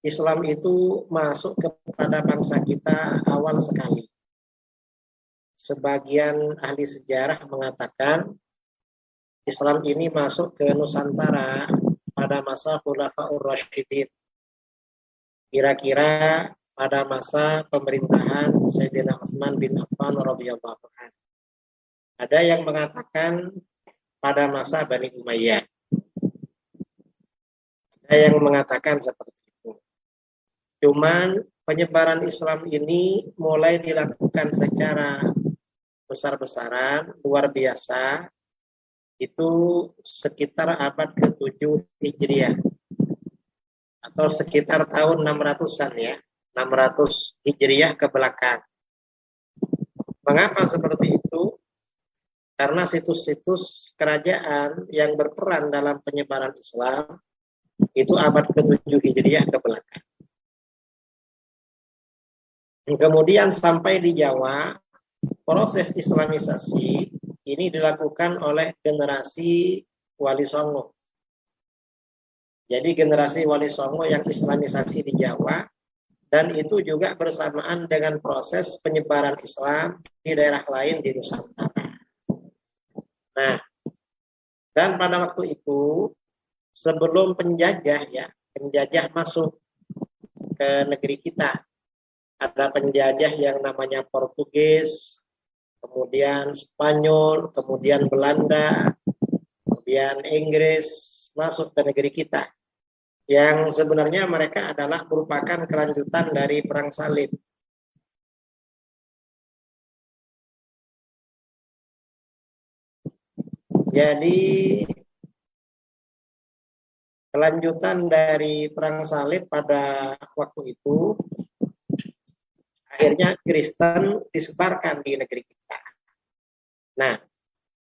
Islam itu masuk kepada bangsa kita awal sekali. Sebagian ahli sejarah mengatakan Islam ini masuk ke Nusantara pada masa Khulafaur Rasyidin. Kira-kira pada masa pemerintahan Sayyidina Utsman bin Affan radhiyallahu anhu. Ada yang mengatakan pada masa Bani Umayyah. Ada yang mengatakan seperti itu. Cuman penyebaran Islam ini mulai dilakukan secara besar-besaran, luar biasa, itu sekitar abad ke-7 Hijriah. Atau sekitar tahun 600-an ya, 600 Hijriah ke belakang. Mengapa seperti itu? Karena situs-situs kerajaan yang berperan dalam penyebaran Islam, itu abad ke-7 Hijriah ke belakang. Kemudian sampai di Jawa, proses islamisasi ini dilakukan oleh generasi Wali Songo. Jadi generasi Wali Songo yang islamisasi di Jawa, dan itu juga bersamaan dengan proses penyebaran Islam di daerah lain di Nusantara. Nah, dan pada waktu itu, sebelum penjajah masuk ke negeri kita, ada penjajah yang namanya Portugis, kemudian Spanyol, kemudian Belanda, kemudian Inggris masuk ke negeri kita. Yang sebenarnya mereka adalah merupakan kelanjutan dari Perang Salib. Jadi kelanjutan dari Perang Salib pada waktu itu, akhirnya Kristen disebarkan di negeri kita. Nah,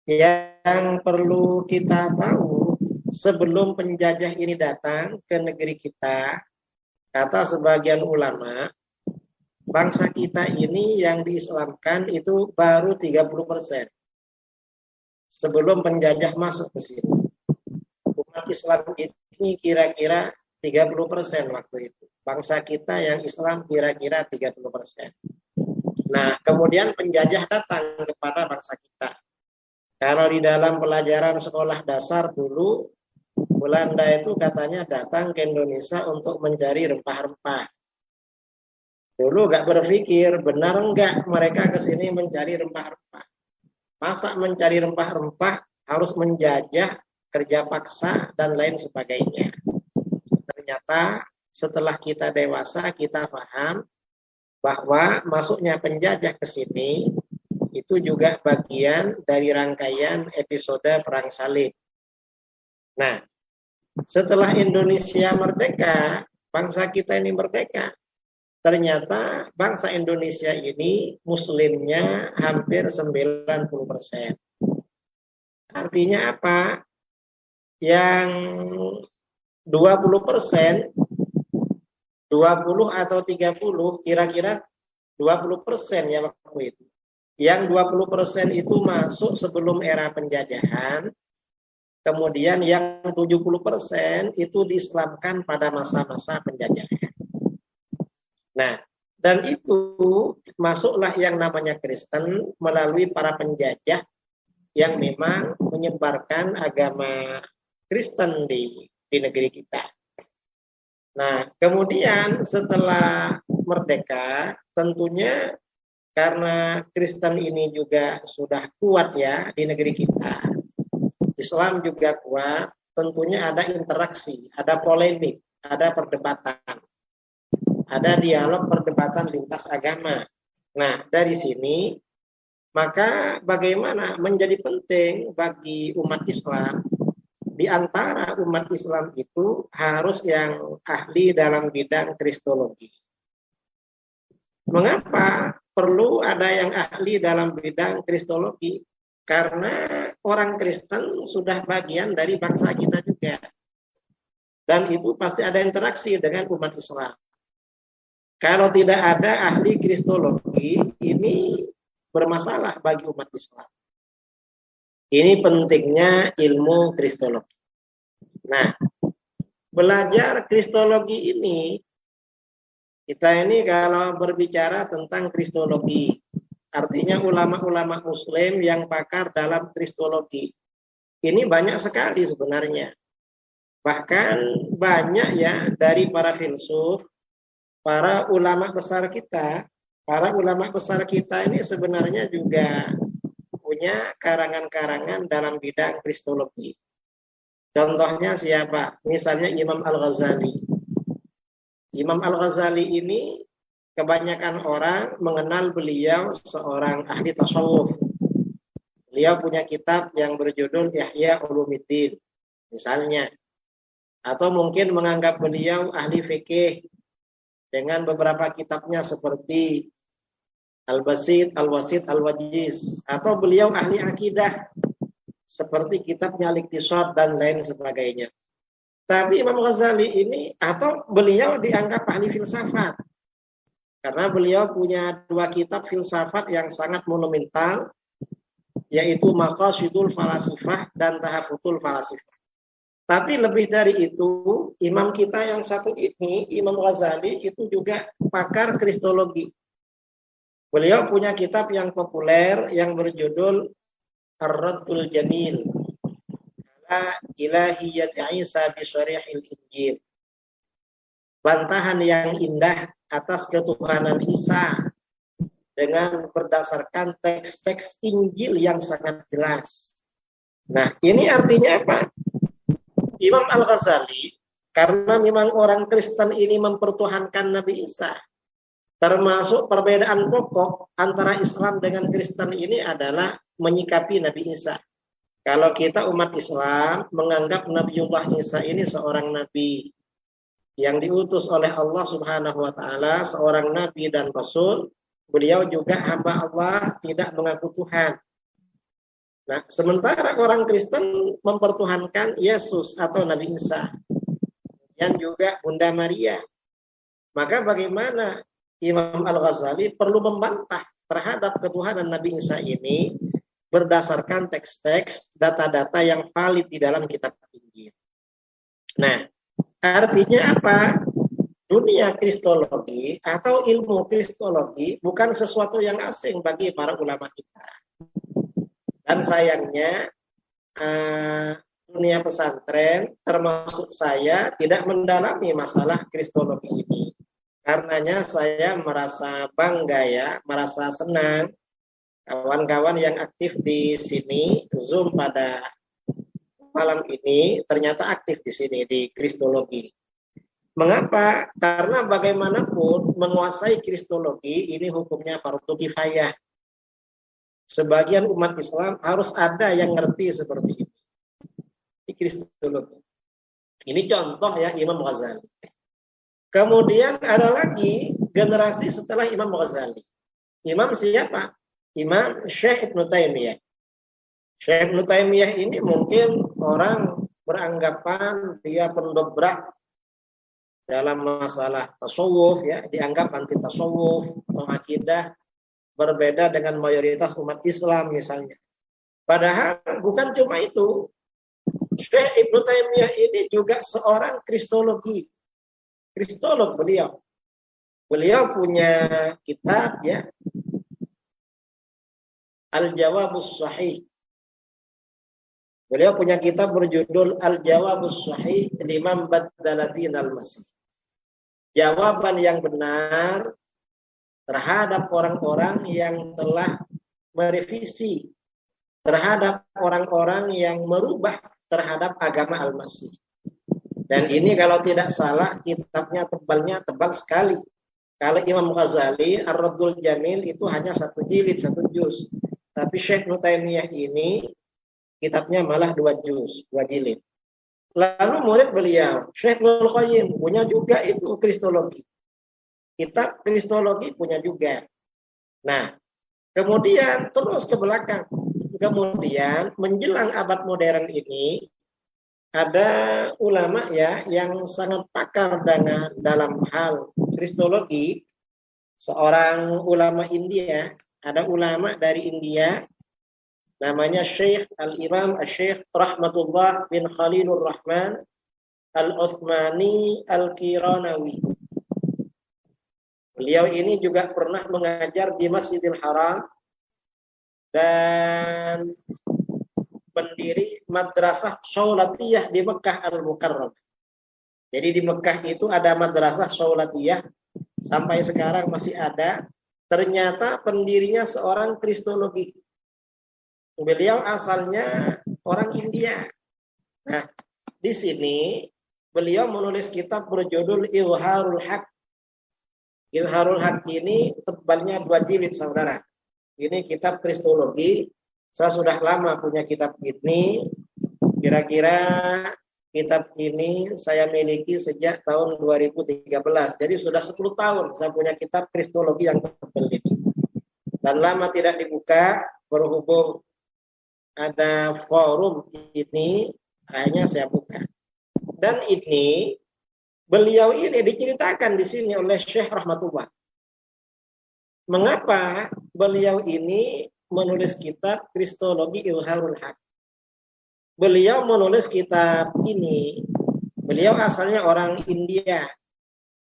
yang perlu kita tahu, sebelum penjajah ini datang ke negeri kita, kata sebagian ulama, bangsa kita ini yang diislamkan itu baru 30%. Sebelum penjajah masuk ke sini. Umat Islam ini kira-kira 30% waktu itu. Bangsa kita yang Islam kira-kira 30%. Nah, kemudian penjajah datang kepada bangsa kita. Kalau di dalam pelajaran sekolah dasar dulu, Belanda itu katanya datang ke Indonesia untuk mencari rempah-rempah. Dulu gak berpikir, benar enggak mereka ke sini mencari rempah-rempah. Masa mencari rempah-rempah harus menjajah, kerja paksa, dan lain sebagainya. Ternyata setelah kita dewasa, kita paham bahwa masuknya penjajah ke sini itu juga bagian dari rangkaian episode Perang Salib. Nah, setelah Indonesia merdeka, bangsa kita ini merdeka. Ternyata bangsa Indonesia ini muslimnya hampir 90%. Artinya apa? Yang 20%, 20 atau 30, kira-kira 20% ya waktu itu. Yang 20% itu masuk sebelum era penjajahan, kemudian yang 70% itu diislamkan pada masa-masa penjajahan. Nah, dan itu masuklah yang namanya Kristen melalui para penjajah yang memang menyebarkan agama Kristen di negeri kita. Nah, kemudian setelah merdeka, tentunya karena Kristen ini juga sudah kuat ya di negeri kita, Islam juga kuat, tentunya ada interaksi, ada polemik, ada perdebatan, ada dialog perdebatan lintas agama. Nah, dari sini, maka bagaimana menjadi penting bagi umat Islam, di antara umat Islam itu harus yang ahli dalam bidang kristologi. Mengapa perlu ada yang ahli dalam bidang kristologi? Karena orang Kristen sudah bagian dari bangsa kita juga. Dan itu pasti ada interaksi dengan umat Islam. Kalau tidak ada ahli kristologi, ini bermasalah bagi umat Islam. Ini pentingnya ilmu kristologi. Nah, belajar kristologi ini Kita ini kalau berbicara tentang kristologi, artinya ulama-ulama muslim yang pakar dalam kristologi. Ini banyak sekali sebenarnya. Bahkan banyak ya dari para filsuf, para ulama besar kita. Para ulama besar kita ini sebenarnya juga punya karangan-karangan dalam bidang kristologi. Contohnya siapa? Misalnya Imam Al-Ghazali. Imam Al-Ghazali ini kebanyakan orang mengenal beliau seorang ahli tasawuf. Beliau punya kitab yang berjudul Ihya Ulumuddin, misalnya. Atau mungkin menganggap beliau ahli fikih dengan beberapa kitabnya seperti Al-Basit, Al-Wasit, Al-Wajiz. Atau beliau ahli akidah seperti kitabnya Al-Iqtisad dan lain sebagainya. Tapi Imam Ghazali ini, atau beliau dianggap ahli filsafat. Karena beliau punya dua kitab filsafat yang sangat monumental, yaitu Maqasidul Falasifah dan Tahafutul Falasifah. Tapi lebih dari itu, imam kita yang satu ini, Imam Ghazali, itu juga pakar kristologi. Beliau punya kitab yang populer yang berjudul Ar-Raddul Jamil ala Ilahiyyat Isa bi Syarihil Injil. Bantahan yang indah atas ketuhanan Isa dengan berdasarkan teks-teks Injil yang sangat jelas. Nah, ini artinya apa? Imam Al-Ghazali, karena memang orang Kristen ini mempertuhankan Nabi Isa, termasuk perbedaan pokok antara Islam dengan Kristen ini adalah menyikapi Nabi Isa. Kalau kita umat Islam menganggap Nabiullah Isa ini seorang nabi yang diutus oleh Allah Subhanahu wa taala, seorang nabi dan rasul, beliau juga hamba Allah, tidak mengaku Tuhan. Nah, sementara orang Kristen mempertuhankan Yesus atau Nabi Isa, dan juga Bunda Maria. Maka bagaimana Imam Al-Ghazali perlu membantah terhadap ketuhanan Nabi Isa ini berdasarkan teks-teks, data-data yang valid di dalam kitab Injil. Nah, artinya apa? Dunia kristologi atau ilmu kristologi bukan sesuatu yang asing bagi para ulama kita. Dan sayangnya dunia pesantren termasuk saya tidak mendalami masalah kristologi ini. Karenanya saya merasa bangga ya, merasa senang kawan-kawan yang aktif di sini Zoom pada malam ini ternyata aktif di sini di kristologi. Mengapa? Karena bagaimanapun menguasai kristologi ini hukumnya fardhu kifayah. Sebagian umat Islam harus ada yang ngerti seperti ini. Di kristologi. Ini contoh ya Imam Ghazali. Kemudian ada lagi generasi setelah Imam Ghazali. Imam siapa? Imam Syekh Ibnu Taimiyah. Syekh Ibnu Taimiyah ini mungkin orang beranggapan dia pendobrak dalam masalah tasawuf ya, dianggap anti tasawuf atau akidah, berbeda dengan mayoritas umat Islam misalnya. Padahal bukan cuma itu. Syekh Ibnu Taimiyah ini juga seorang kristologi. Kristolog beliau. Beliau punya kitab ya, Al-Jawabus Sahih. Beliau punya kitab berjudul Al-Jawabus Sahih liman baddala dinal Masih. Jawaban yang benar terhadap orang-orang yang telah merevisi, terhadap orang-orang yang merubah terhadap agama Al-Masih. Dan ini kalau tidak salah kitabnya tebal sekali. Kalau Imam Ghazali Ar-Raddul Jamil itu hanya 1 jilid, 1 juz. Tapi Syekh Ibnu Taimiyah ini kitabnya malah 2 juz, 2 jilid. Lalu murid beliau, Syekh Ibnul Qayyim punya juga itu kristologi. Kitab kristologi punya juga. Nah, kemudian terus ke belakang. Kemudian menjelang abad modern ini ada ulama ya yang sangat pakar dalam hal kristologi. Seorang ulama India, ada ulama dari India namanya Syekh Al-Imam Syekh Rahmatullah bin Khalilur Rahman Al-Uthmani Al-Kiranawi. Beliau ini juga pernah mengajar di Masjidil Haram dan pendiri Madrasah Shaulatiyah di Mekah Al-Mukarramah. Jadi di Mekah itu ada Madrasah Shaulatiyah, sampai sekarang masih ada. Ternyata pendirinya seorang kristologi. Beliau asalnya orang India. Nah, di sini beliau menulis kitab berjudul Izharul Haq. Izharul Haq ini tebalnya 2 jilid, saudara. Ini kitab kristologi. Saya sudah lama punya kitab ini. Kira-kira kitab ini saya miliki sejak tahun 2013. Jadi sudah 10 tahun saya punya kitab kristologi yang tebal ini. Dan lama tidak dibuka, berhubung ada forum ini, akhirnya saya buka. Dan ini, beliau ini diceritakan di sini oleh Syekh Rahmatullah. Mengapa beliau ini menulis kitab Kristologi Izharul Haq? Beliau menulis kitab ini, beliau asalnya orang India.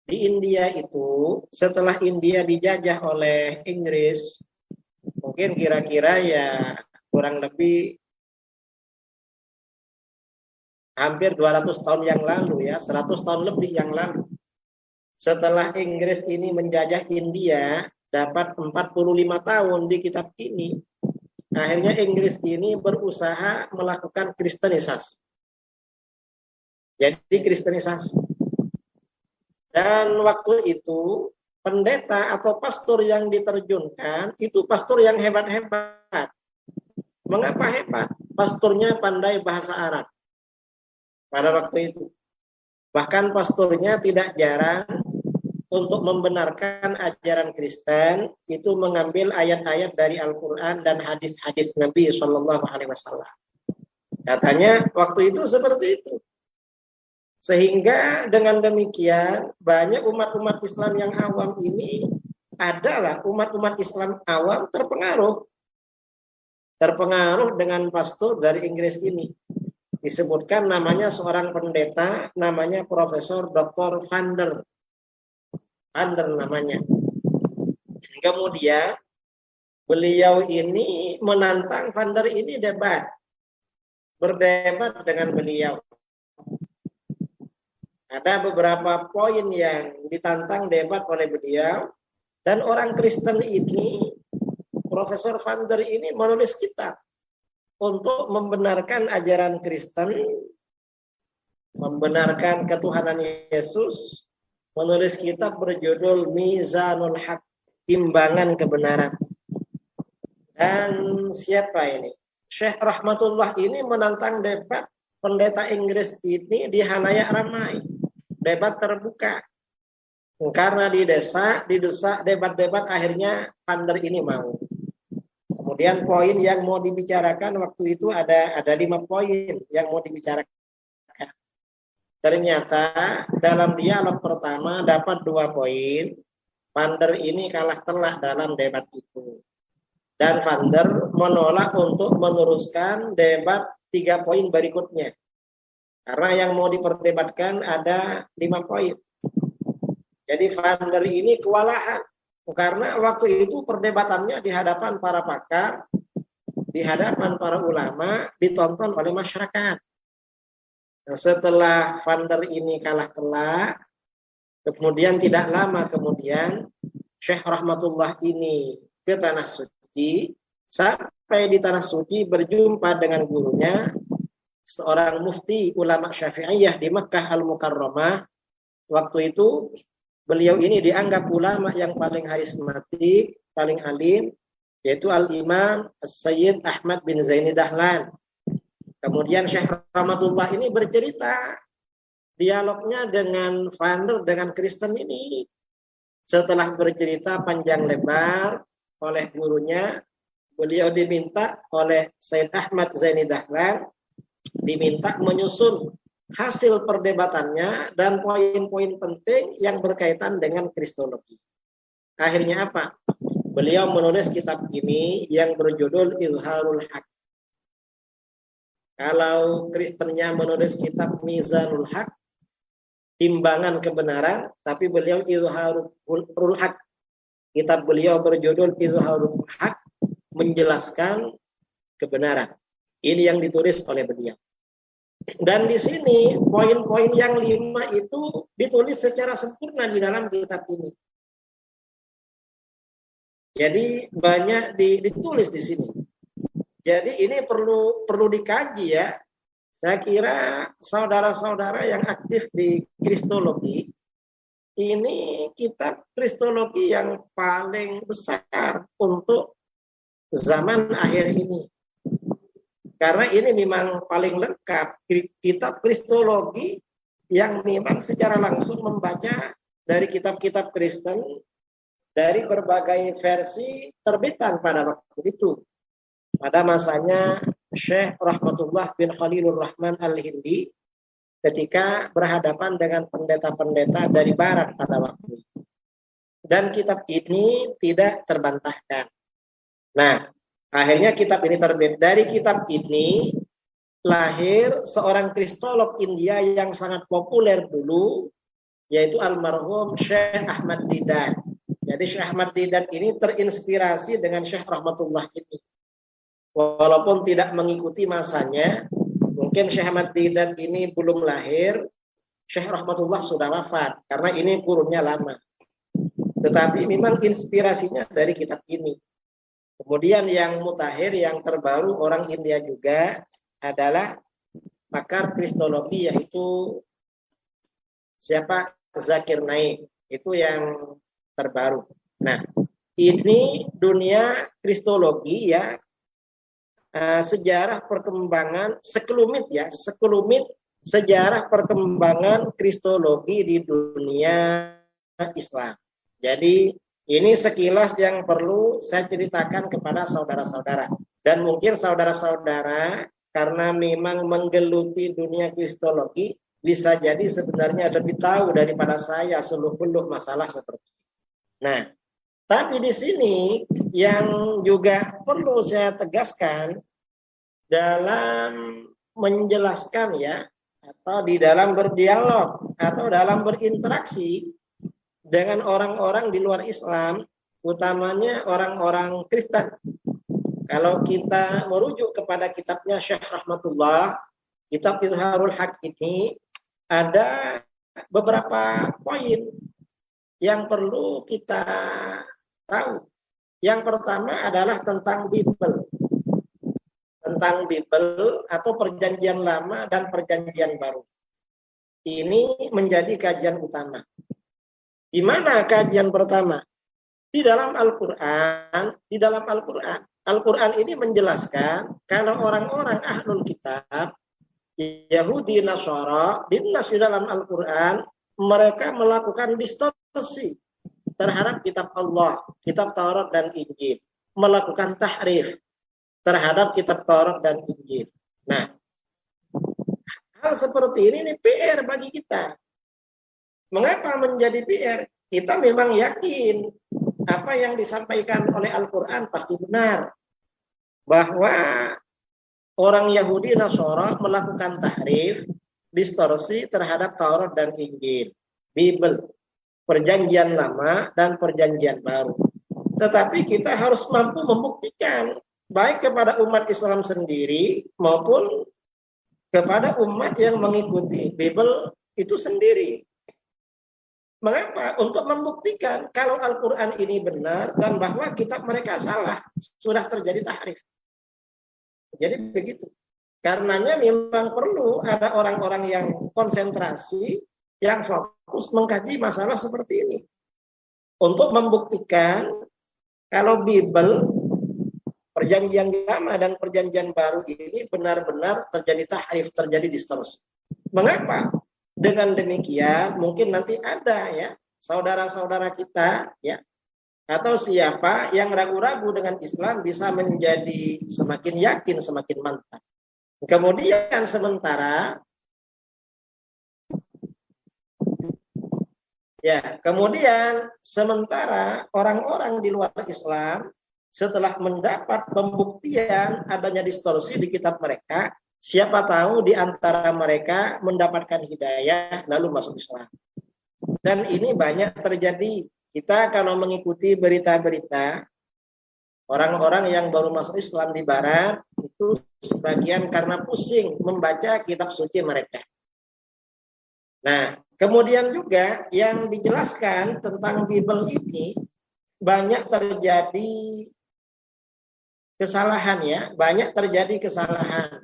Di India itu, setelah India dijajah oleh Inggris, mungkin kira-kira ya kurang lebih hampir 200 tahun yang lalu ya, 100 tahun lebih yang lalu. Setelah Inggris ini menjajah India, dapat 45 tahun di kitab ini. Akhirnya Inggris ini berusaha melakukan kristenisasi. Jadi kristenisasi. Dan waktu itu pendeta atau pastor yang diterjunkan itu pastor yang hebat-hebat. Mengapa hebat? Pastornya pandai bahasa Arab pada waktu itu. Bahkan pastornya tidak jarang untuk membenarkan ajaran Kristen itu mengambil ayat-ayat dari Al-Quran dan hadis-hadis Nabi Shallallahu Alaihi Wasallam. Katanya waktu itu seperti itu. Sehingga dengan demikian banyak umat-umat Islam yang awam ini adalah umat-umat Islam awam terpengaruh dengan pastor dari Inggris ini. Disebutkan namanya seorang pendeta, namanya Profesor Dr. Vander namanya. Kemudian beliau ini menantang Vander ini berdebat dengan beliau. Ada beberapa poin yang ditantang debat oleh beliau, dan orang Kristen ini, Profesor Vander ini menulis kitab untuk membenarkan ajaran Kristen, membenarkan ketuhanan Yesus, menulis kitab berjudul Mizanul Haq, timbangan kebenaran. Dan siapa ini? Syekh Rahmatullah ini menantang debat pendeta Inggris ini di halayak ramai. Debat terbuka. Karena didesak debat-debat, akhirnya Vander ini mau. Kemudian poin yang mau dibicarakan waktu itu ada 5 poin yang mau dibicarakan. Ternyata dalam dialog pertama dapat 2 poin. Vander ini kalah telak dalam debat itu. Dan Vander menolak untuk meneruskan debat 3 poin berikutnya. Karena yang mau diperdebatkan ada 5 poin. Jadi Vander ini kewalahan. Karena waktu itu perdebatannya di hadapan para pakar, di hadapan para ulama, ditonton oleh masyarakat. Setelah Vander ini kalah telak, kemudian tidak lama kemudian Syekh Rahmatullah ini ke Tanah Suci. Sampai di Tanah Suci berjumpa dengan gurunya, seorang mufti ulama Syafi'iyah di Mekah Al-Mukarramah. Waktu itu beliau ini dianggap ulama yang paling karismatik, paling alim, yaitu Al-Imam Sayyid Ahmad bin Zaini Dahlan. Kemudian Syekh Rahmatullah ini bercerita dialognya dengan Vander, dengan Kristen ini. Setelah bercerita panjang lebar oleh gurunya, beliau diminta oleh Sayyid Ahmad Zaini Dahlan, diminta menyusun hasil perdebatannya dan poin-poin penting yang berkaitan dengan kristologi. Akhirnya apa? Beliau menulis kitab ini yang berjudul Izharul Haq. Kalau Kristennya menulis kitab Mizanul Haq, timbangan kebenaran, tapi beliau izharul haq. Kitab beliau berjudul Izharul Haq, menjelaskan kebenaran. Ini yang ditulis oleh beliau. Dan di sini poin-poin yang 5 itu ditulis secara sempurna di dalam kitab ini. Jadi banyak ditulis di sini. Jadi ini perlu dikaji ya. Saya kira saudara-saudara yang aktif di kristologi, ini kitab kristologi yang paling besar untuk zaman akhir ini. Karena ini memang paling lengkap, kitab kristologi yang memang secara langsung membaca dari kitab-kitab Kristen dari berbagai versi terbitan pada waktu itu. Pada masanya Syekh Rahmatullah bin Khalilur Rahman Al-Hindi ketika berhadapan dengan pendeta-pendeta dari barat pada waktu itu. Dan kitab ini tidak terbantahkan. Nah, akhirnya kitab ini terbit. Dari kitab ini lahir seorang kristolog India yang sangat populer dulu, yaitu almarhum Syekh Ahmad Didat. Jadi Syekh Ahmad Didat ini terinspirasi dengan Syekh Rahmatullah ini. Walaupun tidak mengikuti masanya, mungkin Syekh Ahmad Didat ini belum lahir, Syekh Rahmatullah sudah wafat, karena ini kurunnya lama. Tetapi memang inspirasinya dari kitab ini. Kemudian yang mutakhir, yang terbaru, orang India juga adalah pakar kristologi, yaitu siapa? Zakir Naik. Itu yang terbaru. Nah, ini dunia kristologi ya, sejarah perkembangan sekelumit sejarah perkembangan kristologi di dunia Islam. Jadi ini sekilas yang perlu saya ceritakan kepada saudara-saudara. Dan mungkin saudara-saudara karena memang menggeluti dunia kristologi, bisa jadi sebenarnya lebih tahu daripada saya seluk-beluk masalah seperti ini. Nah, tapi di sini yang juga perlu saya tegaskan dalam menjelaskan ya, atau di dalam berdialog atau dalam berinteraksi dengan orang-orang di luar Islam, utamanya orang-orang Kristen. Kalau kita merujuk kepada kitabnya Syekh Rahmatullah, kitab Izharul Haq ini ada beberapa poin yang perlu kita tahu. Yang pertama adalah tentang Bible. Tentang Bible atau Perjanjian Lama dan Perjanjian Baru. Ini menjadi kajian utama. Di mana kajian pertama? Di dalam Al-Quran. Al-Quran ini menjelaskan kalau orang-orang ahlul kitab, Yahudi, Nasara, di dalam Al-Quran, mereka melakukan distorsi terhadap kitab Allah, kitab Taurat dan Injil, melakukan tahrif terhadap kitab Taurat dan Injil. Nah, hal seperti ini PR bagi kita. Mengapa menjadi PR? Kita memang yakin apa yang disampaikan oleh Al-Quran pasti benar, bahwa orang Yahudi Nasara melakukan tahrif, distorsi terhadap Taurat dan Injil, Bible, Perjanjian Lama dan Perjanjian Baru. Tetapi kita harus mampu membuktikan baik kepada umat Islam sendiri maupun kepada umat yang mengikuti Bible itu sendiri. Mengapa? Untuk membuktikan kalau Al-Quran ini benar dan bahwa kitab mereka salah, sudah terjadi tahrif. Jadi begitu. Karenanya memang perlu ada orang-orang yang konsentrasi, yang fokus mengkaji masalah seperti ini. Untuk membuktikan kalau Bible, Perjanjian Lama dan Perjanjian Baru ini benar-benar terjadi tahrif, terjadi distorsi. Mengapa? Dengan demikian mungkin nanti ada ya saudara-saudara kita ya, atau siapa yang ragu-ragu dengan Islam bisa menjadi semakin yakin, semakin mantap. Kemudian sementara orang-orang di luar Islam setelah mendapat pembuktian adanya distorsi di kitab mereka, Siapa tahu di antara mereka mendapatkan hidayah lalu masuk Islam. Dan ini banyak terjadi. Kita kalau mengikuti berita-berita orang-orang yang baru masuk Islam di barat itu sebagian karena pusing membaca kitab suci mereka. Nah, kemudian juga yang dijelaskan tentang Bible ini banyak terjadi kesalahan ya, banyak terjadi kesalahan.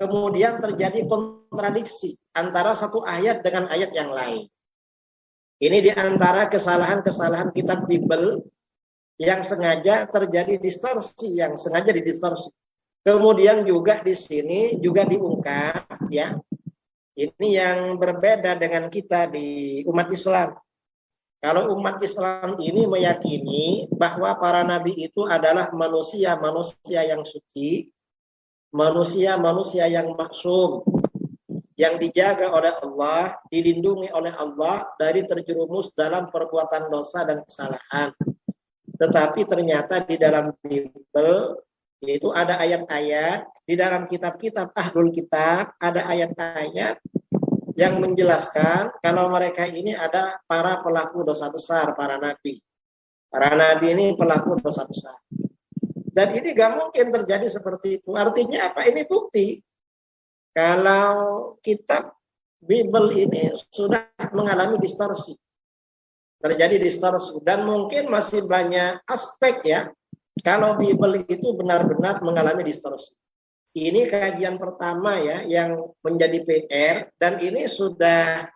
Kemudian terjadi kontradiksi antara satu ayat dengan ayat yang lain. Ini di antara kesalahan-kesalahan kitab Bible yang sengaja terjadi distorsi, yang sengaja didistorsi. Kemudian juga di sini juga diungkap ya. Ini yang berbeda dengan kita di umat Islam. Kalau umat Islam ini meyakini bahwa para nabi itu adalah manusia-manusia yang suci, manusia-manusia yang maksum, yang dijaga oleh Allah, dilindungi oleh Allah dari terjerumus dalam perbuatan dosa dan kesalahan. Tetapi ternyata di dalam Bible itu ada ayat-ayat, di dalam kitab-kitab Ahlul Kitab ada ayat-ayat yang menjelaskan kalau mereka ini ada para pelaku dosa besar, para nabi. Para nabi ini pelaku dosa besar. Dan ini gak mungkin terjadi seperti itu. Artinya apa? Ini bukti kalau kitab Bible ini sudah mengalami distorsi. Terjadi distorsi. Dan mungkin masih banyak aspek ya. Kalau Bible itu benar-benar mengalami distorsi. Ini kajian pertama ya yang menjadi PR. Dan ini sudah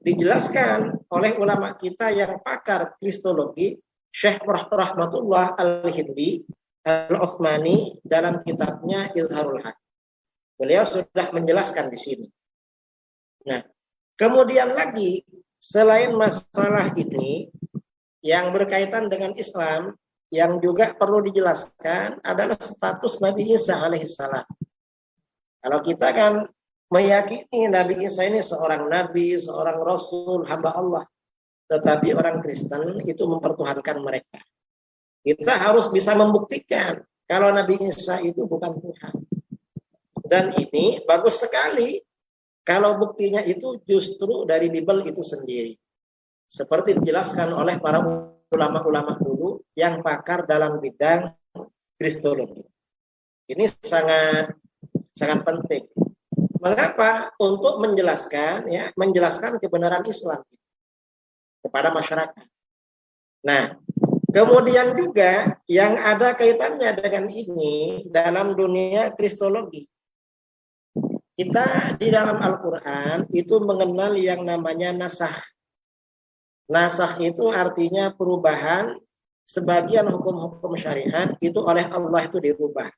dijelaskan oleh ulama kita yang pakar kristologi. Syekh Rahmatullah Al-Hindi Al-Utsmani dalam kitabnya Izharul Haq. Beliau sudah menjelaskan di sini. Nah, kemudian lagi selain masalah ini yang berkaitan dengan Islam, yang juga perlu dijelaskan adalah status Nabi Isa alaihissalam. Kalau kita kan meyakini Nabi Isa ini seorang nabi, seorang rasul, hamba Allah. Tetapi orang Kristen itu mempertuhankan mereka. Kita harus bisa membuktikan kalau Nabi Isa itu bukan Tuhan. Dan ini bagus sekali kalau buktinya itu justru dari Bible itu sendiri. Seperti dijelaskan oleh para ulama-ulama dulu yang pakar dalam bidang kristologi. Ini sangat penting. Mengapa? Untuk menjelaskan kebenaran Islam kepada masyarakat. Nah, kemudian juga yang ada kaitannya dengan ini dalam dunia kristologi. Kita di dalam Al-Quran itu mengenal yang namanya nasakh. Nasakh itu artinya perubahan sebagian hukum-hukum syariat itu oleh Allah itu dirubah.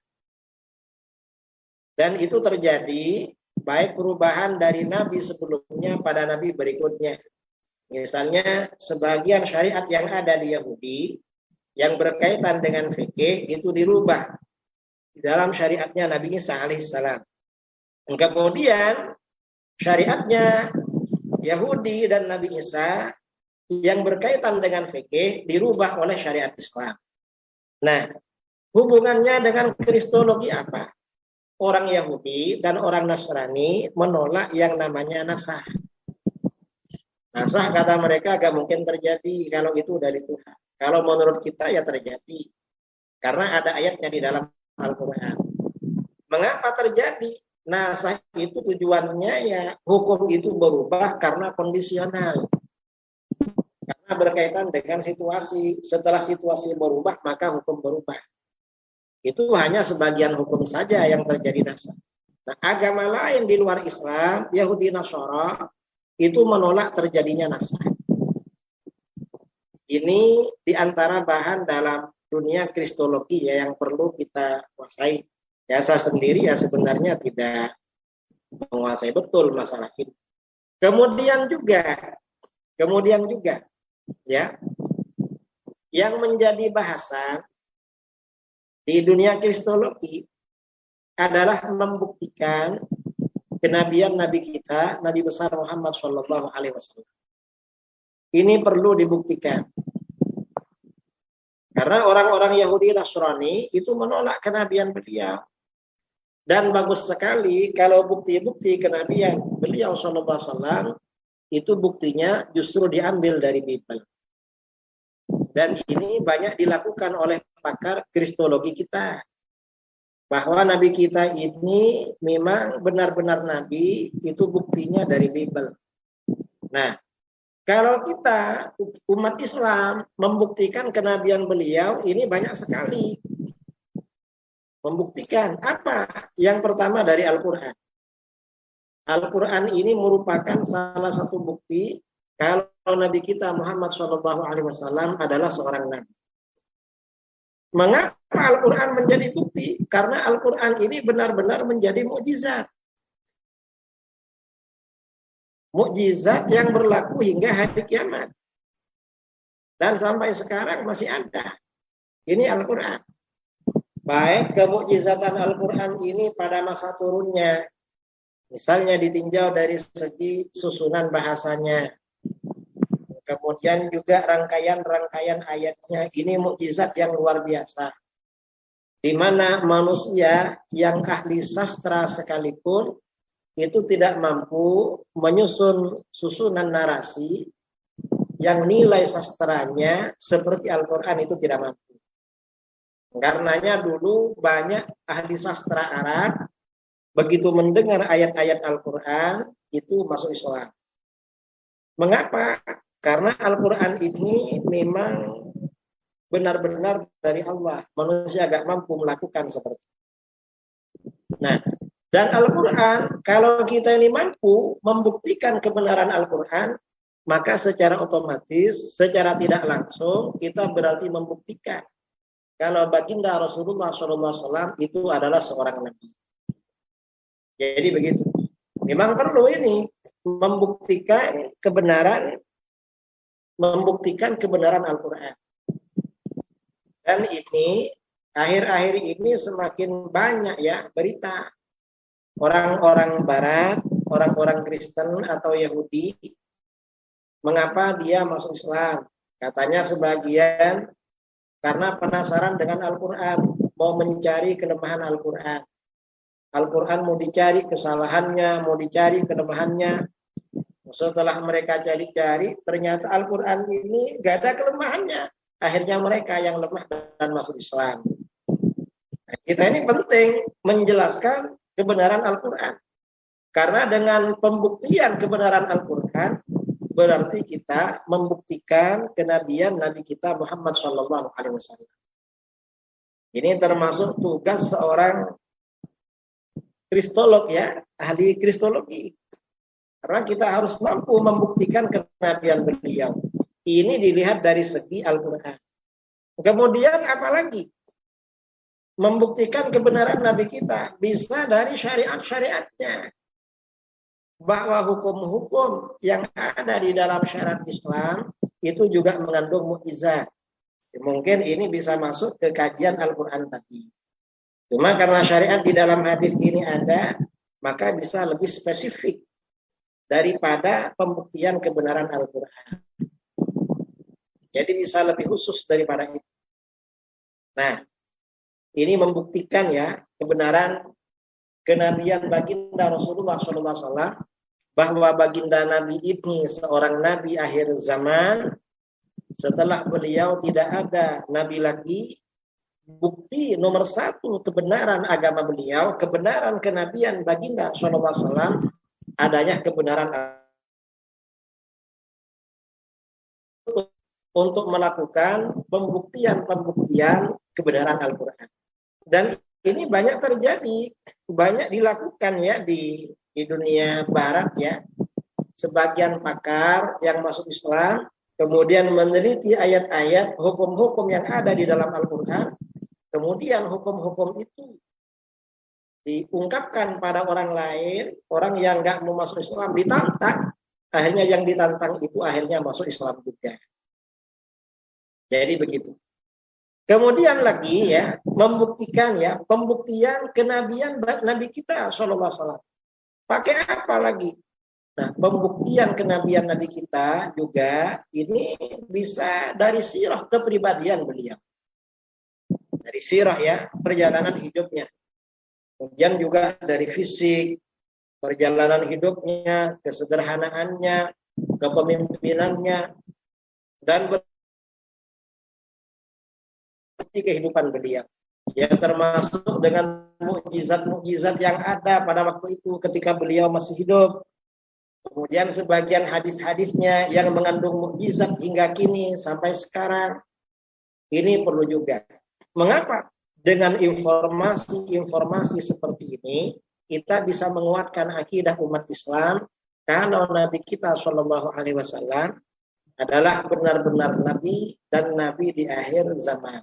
Dan itu terjadi baik perubahan dari nabi sebelumnya pada nabi berikutnya. Misalnya sebagian syariat yang ada di Yahudi yang berkaitan dengan fikih itu dirubah di dalam syariatnya Nabi Isa alaihissalam. Kemudian syariatnya Yahudi dan Nabi Isa yang berkaitan dengan fikih dirubah oleh syariat Islam. Nah, hubungannya dengan kristologi apa? Orang Yahudi dan orang Nasrani menolak yang namanya nasakh. Nasakh kata mereka gak mungkin terjadi kalau itu dari Tuhan. Kalau menurut kita ya terjadi. Karena ada ayatnya di dalam Al-Quran. Mengapa terjadi? Nasakh itu tujuannya ya hukum itu berubah karena kondisional. Karena berkaitan dengan situasi. Setelah situasi berubah maka hukum berubah. Itu hanya sebagian hukum saja yang terjadi nasakh. Nah, agama lain di luar Islam, Yahudi Nasara, itu menolak terjadinya nasakh. Ini diantara bahan dalam dunia kristologi ya yang perlu kita kuasai. Ya saya sendiri ya sebenarnya tidak menguasai betul masalah ini. Kemudian juga ya yang menjadi bahasan di dunia kristologi adalah membuktikan kenabian Nabi kita, Nabi besar Muhammad Shallallahu Alaihi Wasallam. Ini perlu dibuktikan. Karena orang-orang Yahudi Nasrani itu menolak kenabian beliau. Dan bagus sekali kalau bukti-bukti kenabian beliau Shallallahu Alaihi Wasallam itu buktinya justru diambil dari Bible. Dan ini banyak dilakukan oleh pakar kristologi kita. Bahwa Nabi kita ini memang benar-benar Nabi, itu buktinya dari Bible. Nah, kalau kita umat Islam membuktikan kenabian beliau, ini banyak sekali. Membuktikan apa? Yang pertama dari Al-Quran. Al-Quran ini merupakan salah satu bukti kalau Nabi kita Muhammad SAW adalah seorang Nabi. Mengapa Al-Quran menjadi bukti? Karena Al-Quran ini benar-benar menjadi mukjizat. Mukjizat yang berlaku hingga hari kiamat. Dan sampai sekarang masih ada. Ini Al-Quran. Baik kemukjizatan Al-Quran ini pada masa turunnya. Misalnya ditinjau dari segi susunan bahasanya. Kemudian juga rangkaian-rangkaian ayatnya. Ini mukjizat yang luar biasa. Di mana manusia yang ahli sastra sekalipun itu tidak mampu menyusun susunan narasi yang nilai sastranya seperti Al-Quran itu tidak mampu. Karenanya dulu banyak ahli sastra Arab begitu mendengar ayat-ayat Al-Quran itu masuk Islam. Mengapa? Karena Al-Quran ini memang benar-benar dari Allah. Manusia agak mampu melakukan seperti itu. Nah, dan Al-Quran, kalau kita ini mampu membuktikan kebenaran Al-Quran, maka secara otomatis, secara tidak langsung, kita berarti membuktikan kalau baginda Rasulullah SAW itu adalah seorang Nabi. Jadi begitu. Memang perlu ini membuktikan kebenaran Al-Quran. Dan ini akhir-akhir ini semakin banyak ya berita orang-orang Barat, orang-orang Kristen atau Yahudi, mengapa dia masuk Islam? Katanya sebagian karena penasaran dengan Al-Quran, mau mencari kelemahan Al-Quran. Al-Quran mau dicari kesalahannya, mau dicari kelemahannya. Setelah mereka cari-cari, ternyata Al-Quran ini gak ada kelemahannya. Akhirnya mereka yang lemah dan masuk Islam. Nah, kita ini penting menjelaskan kebenaran Al-Quran. Karena dengan pembuktian kebenaran Al-Quran, berarti kita membuktikan kenabian Nabi kita Muhammad SAW. Ini termasuk tugas seorang kristolog ya, ahli kristologi. Karena kita harus mampu membuktikan kenabian beliau. Ini dilihat dari segi Al-Quran. Kemudian apalagi? Membuktikan kebenaran Nabi kita bisa dari syariat-syariatnya. Bahwa hukum-hukum yang ada di dalam syariat Islam itu juga mengandung mukjizat. Mungkin ini bisa masuk ke kajian Al-Quran tadi. Cuma karena syariat di dalam hadis ini ada, maka bisa lebih spesifik daripada pembuktian kebenaran Al-Quran. Jadi bisa lebih khusus daripada itu. Nah, ini membuktikan ya kebenaran kenabian baginda Rasulullah SAW, bahwa baginda Nabi ini seorang Nabi akhir zaman. Setelah beliau tidak ada Nabi lagi. Bukti nomor satu kebenaran agama beliau, kebenaran kenabian baginda SAW, adanya kebenaran untuk melakukan pembuktian kebenaran Al-Quran. Dan ini banyak terjadi, banyak dilakukan ya di dunia barat ya. Sebagian pakar yang masuk Islam kemudian meneliti ayat-ayat hukum-hukum yang ada di dalam Al-Quran. Kemudian hukum-hukum itu diungkapkan pada orang lain, orang yang nggak mau masuk Islam ditantang, akhirnya yang ditantang itu akhirnya masuk Islam juga. Jadi begitu. Kemudian lagi ya membuktikan ya pembuktian kenabian Nabi kita SAW. Pakai apa lagi? Nah, pembuktian kenabian Nabi kita juga ini bisa dari sirah kepribadian beliau. Dari sirah ya, perjalanan hidupnya. kemudian juga dari fisik, perjalanan hidupnya, kesederhanaannya, kepemimpinannya, dan berarti kehidupan beliau. Ya, termasuk dengan mukjizat-mukjizat yang ada pada waktu itu ketika beliau masih hidup. Kemudian sebagian hadis-hadisnya yang mengandung mukjizat hingga kini sampai sekarang. Ini perlu juga. Mengapa? Dengan informasi-informasi seperti ini, kita bisa menguatkan akidah umat Islam kalau Nabi kita Shallallahu Alaihi Wasallam adalah benar-benar Nabi dan Nabi di akhir zaman.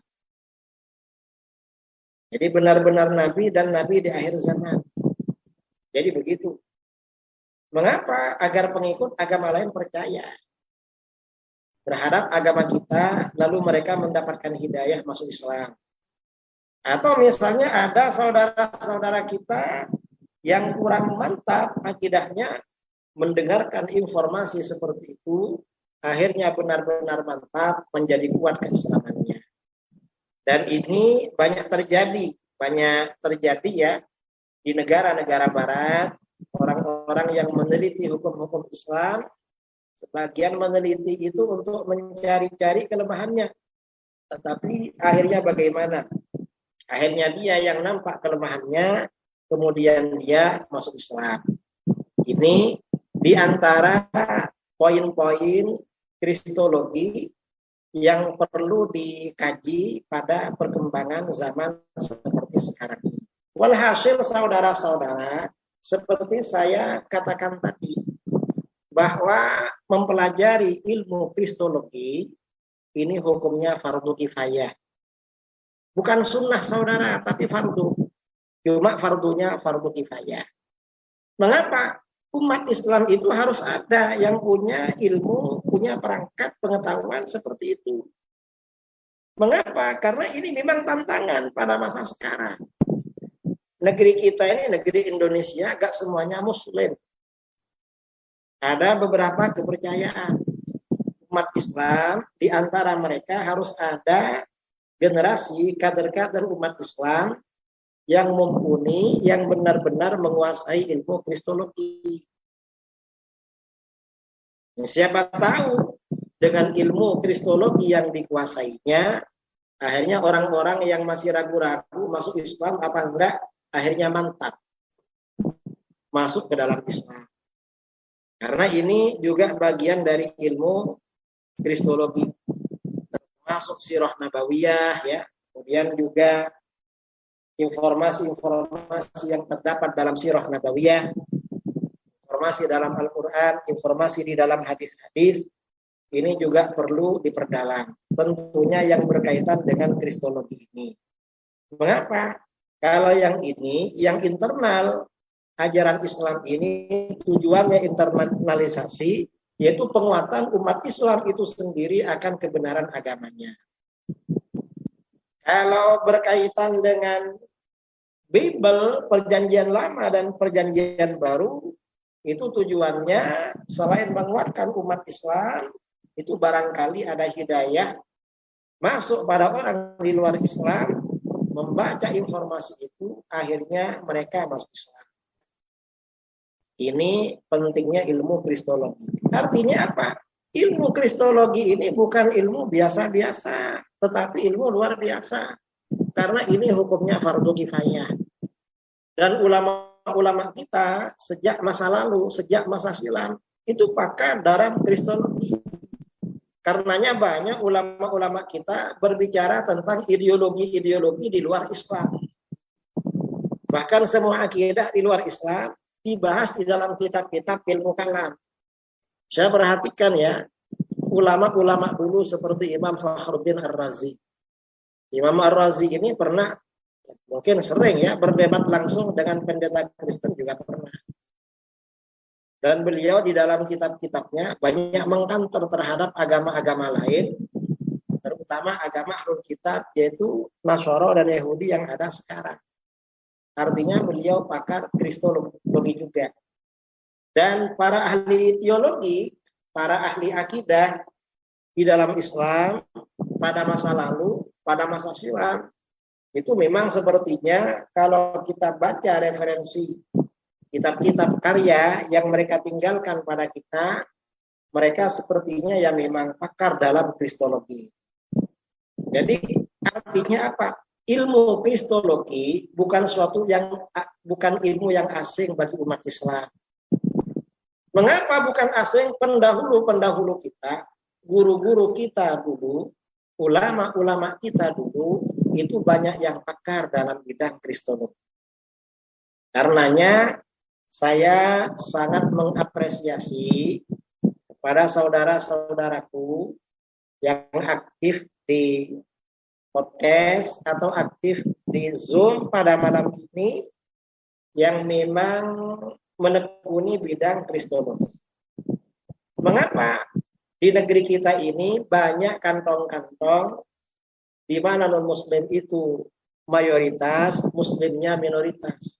Jadi benar-benar Nabi dan Nabi di akhir zaman. Jadi begitu. Mengapa? Agar pengikut agama lain percaya terhadap agama kita, lalu mereka mendapatkan hidayah masuk Islam. Atau misalnya ada saudara-saudara kita yang kurang mantap akidahnya, mendengarkan informasi seperti itu, akhirnya benar-benar mantap, menjadi kuat keislamannya. Dan ini banyak terjadi ya di negara-negara barat, orang-orang yang meneliti hukum-hukum Islam, sebagian meneliti itu untuk mencari-cari kelemahannya. Tetapi akhirnya bagaimana? Akhirnya dia yang nampak kelemahannya, kemudian dia masuk Islam. Ini di antara poin-poin kristologi yang perlu dikaji pada perkembangan zaman seperti sekarang ini. Walhasil saudara-saudara, seperti saya katakan tadi, bahwa mempelajari ilmu kristologi ini hukumnya fardu kifayah. Bukan sunnah saudara, tapi fardu. Cuma fardunya fardu kifayah. Mengapa? Umat Islam itu harus ada yang punya ilmu, punya perangkat pengetahuan seperti itu. Mengapa? Karena ini memang tantangan pada masa sekarang. Negeri kita ini, negeri Indonesia, gak semuanya muslim. Ada beberapa kepercayaan. Umat Islam, di antara mereka harus ada generasi kader-kader umat Islam yang mumpuni, yang benar-benar menguasai ilmu kristologi. Siapa tahu dengan ilmu kristologi yang dikuasainya, akhirnya orang-orang yang masih ragu-ragu masuk Islam apa enggak, akhirnya mantap masuk ke dalam Islam. Karena ini juga bagian dari ilmu kristologi, termasuk sirah nabawiyah, ya, kemudian juga informasi-informasi yang terdapat dalam sirah nabawiyah, informasi dalam Al-Quran, informasi di dalam hadis-hadis, ini juga perlu diperdalam. Tentunya yang berkaitan dengan kristologi ini. Mengapa? Kalau yang ini, yang internal, ajaran Islam ini tujuannya internalisasi, yaitu penguatan umat Islam itu sendiri akan kebenaran agamanya. Kalau berkaitan dengan Bible, perjanjian lama dan perjanjian baru, itu tujuannya selain menguatkan umat Islam, itu barangkali ada hidayah masuk pada orang di luar Islam, membaca informasi itu, akhirnya mereka masuk Islam. Ini pentingnya ilmu kristologi. Artinya apa? Ilmu kristologi ini bukan ilmu biasa-biasa, tetapi ilmu luar biasa. Karena ini hukumnya fardu kifayah. Dan ulama-ulama kita sejak masa lalu, sejak masa silam, itu pakar dalam kristologi. Karenanya banyak ulama-ulama kita berbicara tentang ideologi-ideologi di luar Islam. Bahkan semua akidah di luar Islam dibahas di dalam kitab-kitab ilmu kalam. Saya perhatikan ya, ulama-ulama dulu seperti Imam Fakhruddin Ar-Razi. Imam Ar-Razi ini pernah, mungkin sering ya, berdebat langsung dengan pendeta Kristen juga pernah. Dan beliau di dalam kitab-kitabnya banyak mengkantor terhadap agama-agama lain, terutama agama Ahlul Kitab, yaitu Nasara dan Yahudi yang ada sekarang. Artinya beliau pakar kristologi juga. Dan para ahli teologi, para ahli akidah di dalam Islam pada masa lalu, pada masa silam, Itu memang sepertinya kalau kita baca referensi kitab-kitab karya yang mereka tinggalkan pada kita, mereka sepertinya ya memang pakar dalam kristologi. Jadi artinya apa? Ilmu kristologi bukan ilmu yang asing bagi umat Islam. Mengapa bukan asing? Pendahulu-pendahulu kita, guru-guru kita dulu, ulama-ulama kita dulu, itu banyak yang pakar dalam bidang kristologi. Karenanya saya sangat mengapresiasi kepada saudara-saudaraku yang aktif di podcast atau aktif di Zoom pada malam ini yang memang menekuni bidang kristologi. Mengapa di negeri kita ini banyak kantong-kantong di mana non-muslim itu mayoritas, muslimnya minoritas.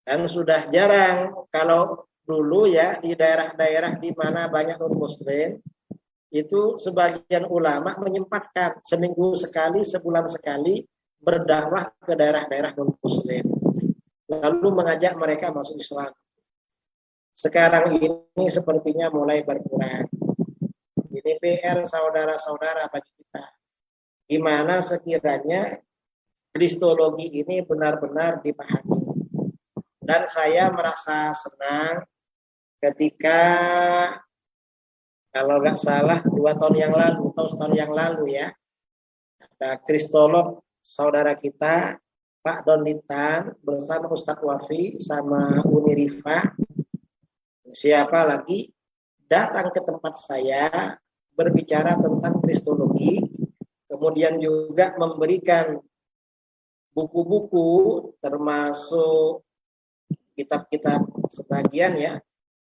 Dan sudah jarang kalau dulu ya di daerah-daerah di mana banyak non-muslim, itu sebagian ulama menyempatkan seminggu sekali, sebulan sekali berdakwah ke daerah-daerah non-muslim. Lalu mengajak mereka masuk Islam. Sekarang ini sepertinya mulai berkurang. Ini PR saudara-saudara bagi kita. Gimana sekiranya kristologi ini benar-benar dipahami. Dan saya merasa senang ketika kalau nggak salah 2 tahun yang lalu atau setahun yang lalu ya, ada kristolog saudara kita Pak Donitan bersama Ustadz Wafi sama Uni Rifa, siapa lagi, datang ke tempat saya berbicara tentang kristologi, kemudian juga memberikan buku-buku termasuk kitab-kitab sebagian ya,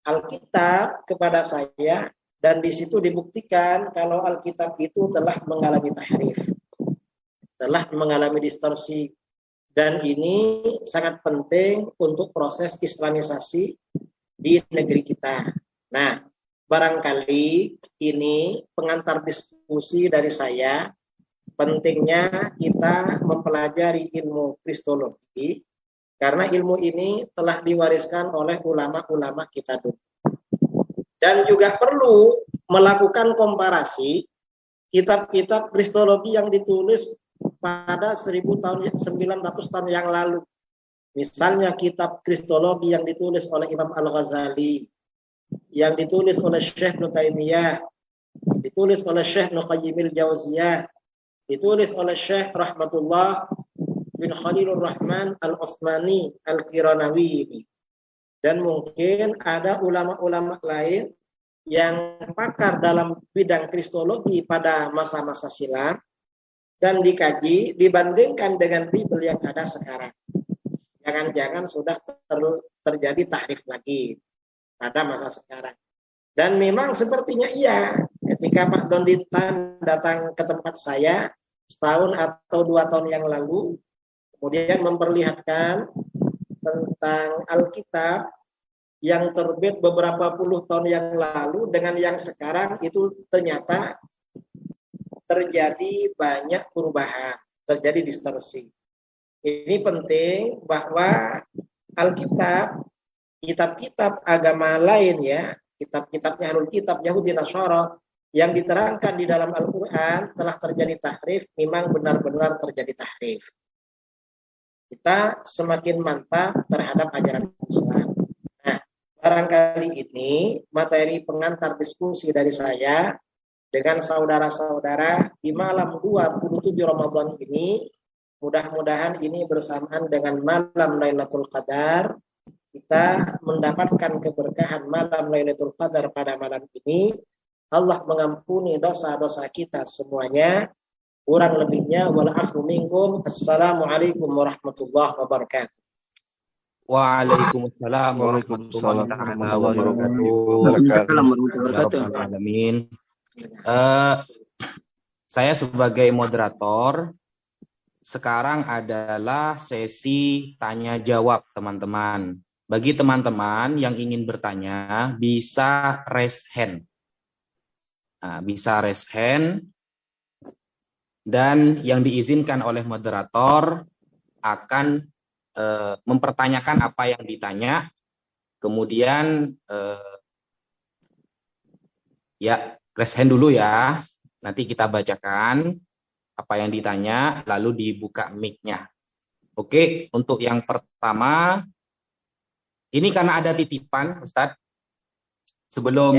Alkitab kepada saya, dan di situ dibuktikan kalau Alkitab itu telah mengalami tahrif, telah mengalami distorsi. Dan ini sangat penting untuk proses islamisasi di negeri kita. Nah, barangkali ini pengantar diskusi dari saya, pentingnya kita mempelajari ilmu kristologi, karena ilmu ini telah diwariskan oleh ulama-ulama kita dulu. Dan juga perlu melakukan komparasi kitab-kitab kristologi yang ditulis pada 900 tahun yang lalu. Misalnya kitab kristologi yang ditulis oleh Imam Al-Ghazali, yang ditulis oleh Syekh Ibnu Taimiyah, ditulis oleh Syekh Ibnu Qayyim al-Jauziyah, ditulis oleh Syekh Rahmatullah bin Khalilur Rahman Al-Utsmani Al-Qiranawi. Dan mungkin ada ulama-ulama lain yang pakar dalam bidang kristologi pada masa-masa silam, dan dikaji, dibandingkan dengan Bible yang ada sekarang. Jangan-jangan sudah terjadi tahrif lagi pada masa sekarang. Dan memang sepertinya iya, ketika Pak Donditan datang ke tempat saya setahun atau 2 tahun yang lalu, kemudian memperlihatkan tentang Alkitab yang terbit beberapa puluh tahun yang lalu dengan yang sekarang, itu ternyata terjadi banyak perubahan, terjadi distorsi. Ini penting bahwa Alkitab, kitab-kitab agama lain ya, kitab-kitabnya Ahlul Kitab, Yahudi, Nasara, yang diterangkan di dalam Al-Quran telah terjadi tahrif, memang benar-benar terjadi tahrif. Kita semakin mantap terhadap ajaran Islam. Nah, barangkali ini materi pengantar diskusi dari saya dengan saudara-saudara di malam 27 Ramadan ini. Mudah-mudahan ini bersamaan dengan malam Lailatul Qadar, kita mendapatkan keberkahan malam Lailatul Qadar pada malam ini. Allah mengampuni dosa-dosa kita semuanya, kurang lebihnya wal afu minkum. Assalamualaikum warahmatullahi wabarakatuh. Waalaikumsalam warahmatullahi wabarakatuh. Saya sebagai moderator, sekarang adalah sesi tanya jawab teman-teman. Bagi teman-teman yang ingin bertanya, bisa raise hand. Bisa raise hand. Dan yang diizinkan oleh moderator akan mempertanyakan apa yang ditanya, kemudian ya raise hand dulu ya, nanti kita bacakan apa yang ditanya, lalu dibuka mic-nya. Oke, untuk yang pertama, ini karena ada titipan, Ustadz. Sebelum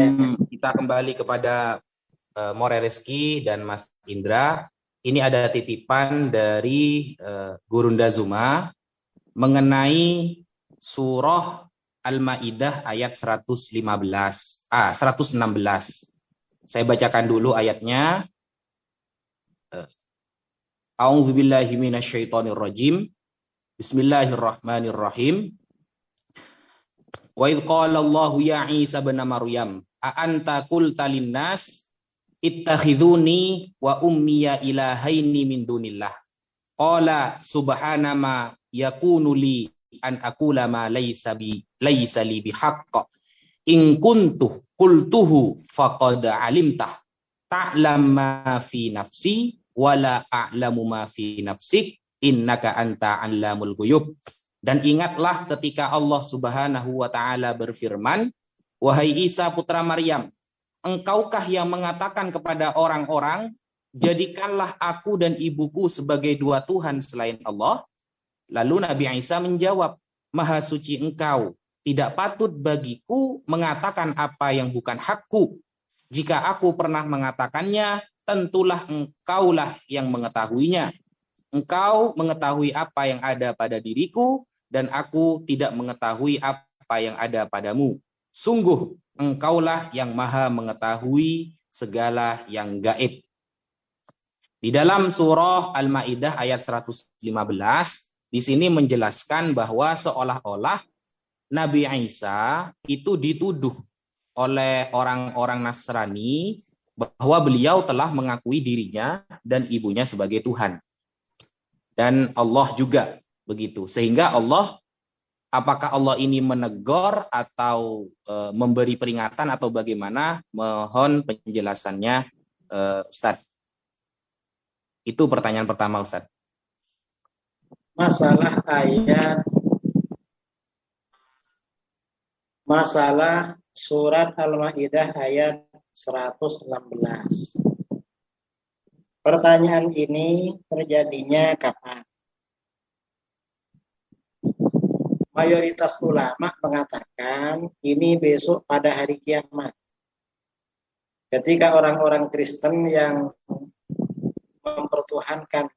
kita kembali kepada More Reski dan Mas Indra, ini ada titipan dari Gurunda Zuma mengenai surah Al-Maidah ayat 116. Saya bacakan dulu ayatnya. A'udzubillahi minasyaitonirrajim. Bismillahirrahmanirrahim. Wa idh qala Allahu ya Isa ibn Maryam a anta qulta linnas ittakhiduni wa ummiya ilahaini min dunillah. Qala subhana ma yakunu li an aqula ma laysa li bihaqq. In kuntu qultuhu faqad alimtah. Ta'lam ma fi nafsi wala a'lamu ma fi nafsik innaka anta 'allamul ghuyub. Dan ingatlah ketika Allah Subhanahu wa taala berfirman, wahai Isa putra Maryam, engkaukah yang mengatakan kepada orang-orang, jadikanlah aku dan ibuku sebagai dua Tuhan selain Allah? Lalu Nabi Isa menjawab, Maha suci engkau, tidak patut bagiku mengatakan apa yang bukan hakku. Jika aku pernah mengatakannya, tentulah engkaulah yang mengetahuinya. Engkau mengetahui apa yang ada pada diriku, dan aku tidak mengetahui apa yang ada padamu. Sungguh, engkaulah yang maha mengetahui segala yang gaib. Di dalam surah Al-Maidah ayat 115, di sini menjelaskan bahwa seolah-olah Nabi Isa itu dituduh oleh orang-orang Nasrani bahwa beliau telah mengakui dirinya dan ibunya sebagai Tuhan. Dan Allah juga begitu. Sehingga Allah, apakah Allah ini menegur atau memberi peringatan atau bagaimana? Mohon penjelasannya, Ustadz. Itu pertanyaan pertama, Ustadz. Masalah surat Al-Maidah ayat 116. Pertanyaan ini terjadinya kapan? Mayoritas ulama mengatakan ini besok pada hari kiamat. Ketika orang-orang Kristen yang mempertuhankan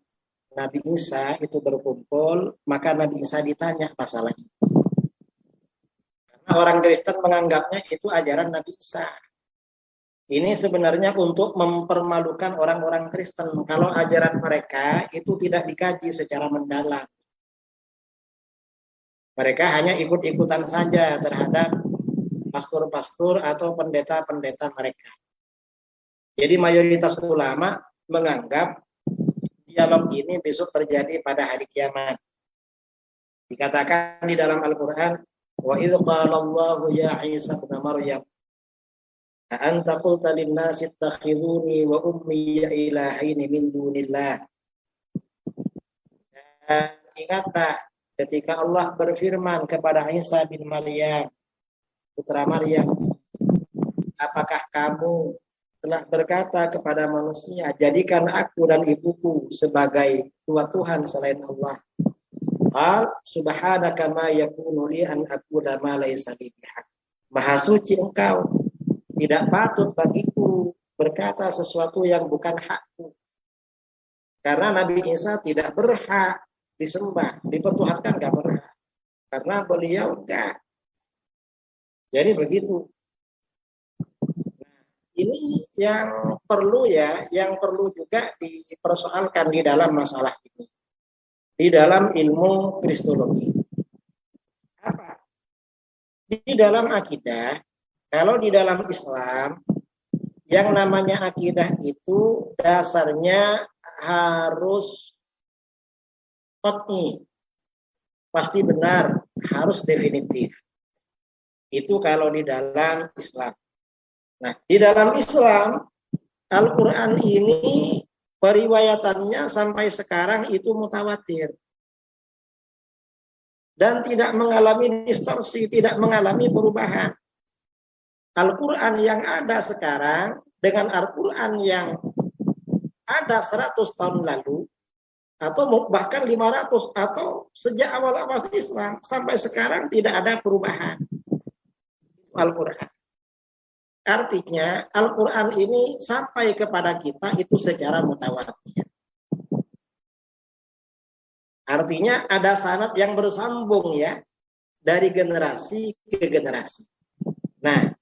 Nabi Isa itu berkumpul, maka Nabi Isa ditanya masalah ini. Karena orang Kristen menganggapnya itu ajaran Nabi Isa. Ini sebenarnya untuk mempermalukan orang-orang Kristen kalau ajaran mereka itu tidak dikaji secara mendalam. Mereka hanya ikut-ikutan saja terhadap pastor-pastor atau pendeta-pendeta mereka. Jadi mayoritas ulama menganggap dialog ini besok terjadi pada hari kiamat. Dikatakan di dalam Al-Quran, wa idh qala Allahu ya Isa ibn Maryam anta qulta lin-nasi ittakhiduni wa ummi ilahaini min dunillah. Dan ingatlah ketika Allah berfirman kepada Isa bin Maryam, putra Maryam, apakah kamu telah berkata kepada manusia, jadikan aku dan ibuku sebagai dua Tuhan selain Allah. Qal subhanaka ma yakunu li an aqula ma laysa li bihaq. Maha suci engkau, tidak patut bagiku berkata sesuatu yang bukan hakku. Karena Nabi Isa tidak berhak disembah, dipertuhankan enggak berhak. Karena beliau enggak. Jadi begitu. Ini yang perlu juga dipersoalkan di dalam masalah ini. Di dalam ilmu kristologi. Apa? Di dalam akidah, kalau di dalam Islam, yang namanya akidah itu dasarnya harus qat'i, pasti benar, harus definitif. Itu kalau di dalam Islam. Nah, di dalam Islam, Al-Quran ini periwayatannya sampai sekarang itu mutawatir. Dan tidak mengalami distorsi, tidak mengalami perubahan. Al-Quran yang ada sekarang dengan Al-Quran yang ada 100 tahun lalu, atau bahkan 500, atau sejak awal-awal Islam sampai sekarang tidak ada perubahan. Al-Quran. Artinya Al-Quran ini sampai kepada kita itu secara mutawatir. Artinya ada sanad yang bersambung ya, dari generasi ke generasi. Nah,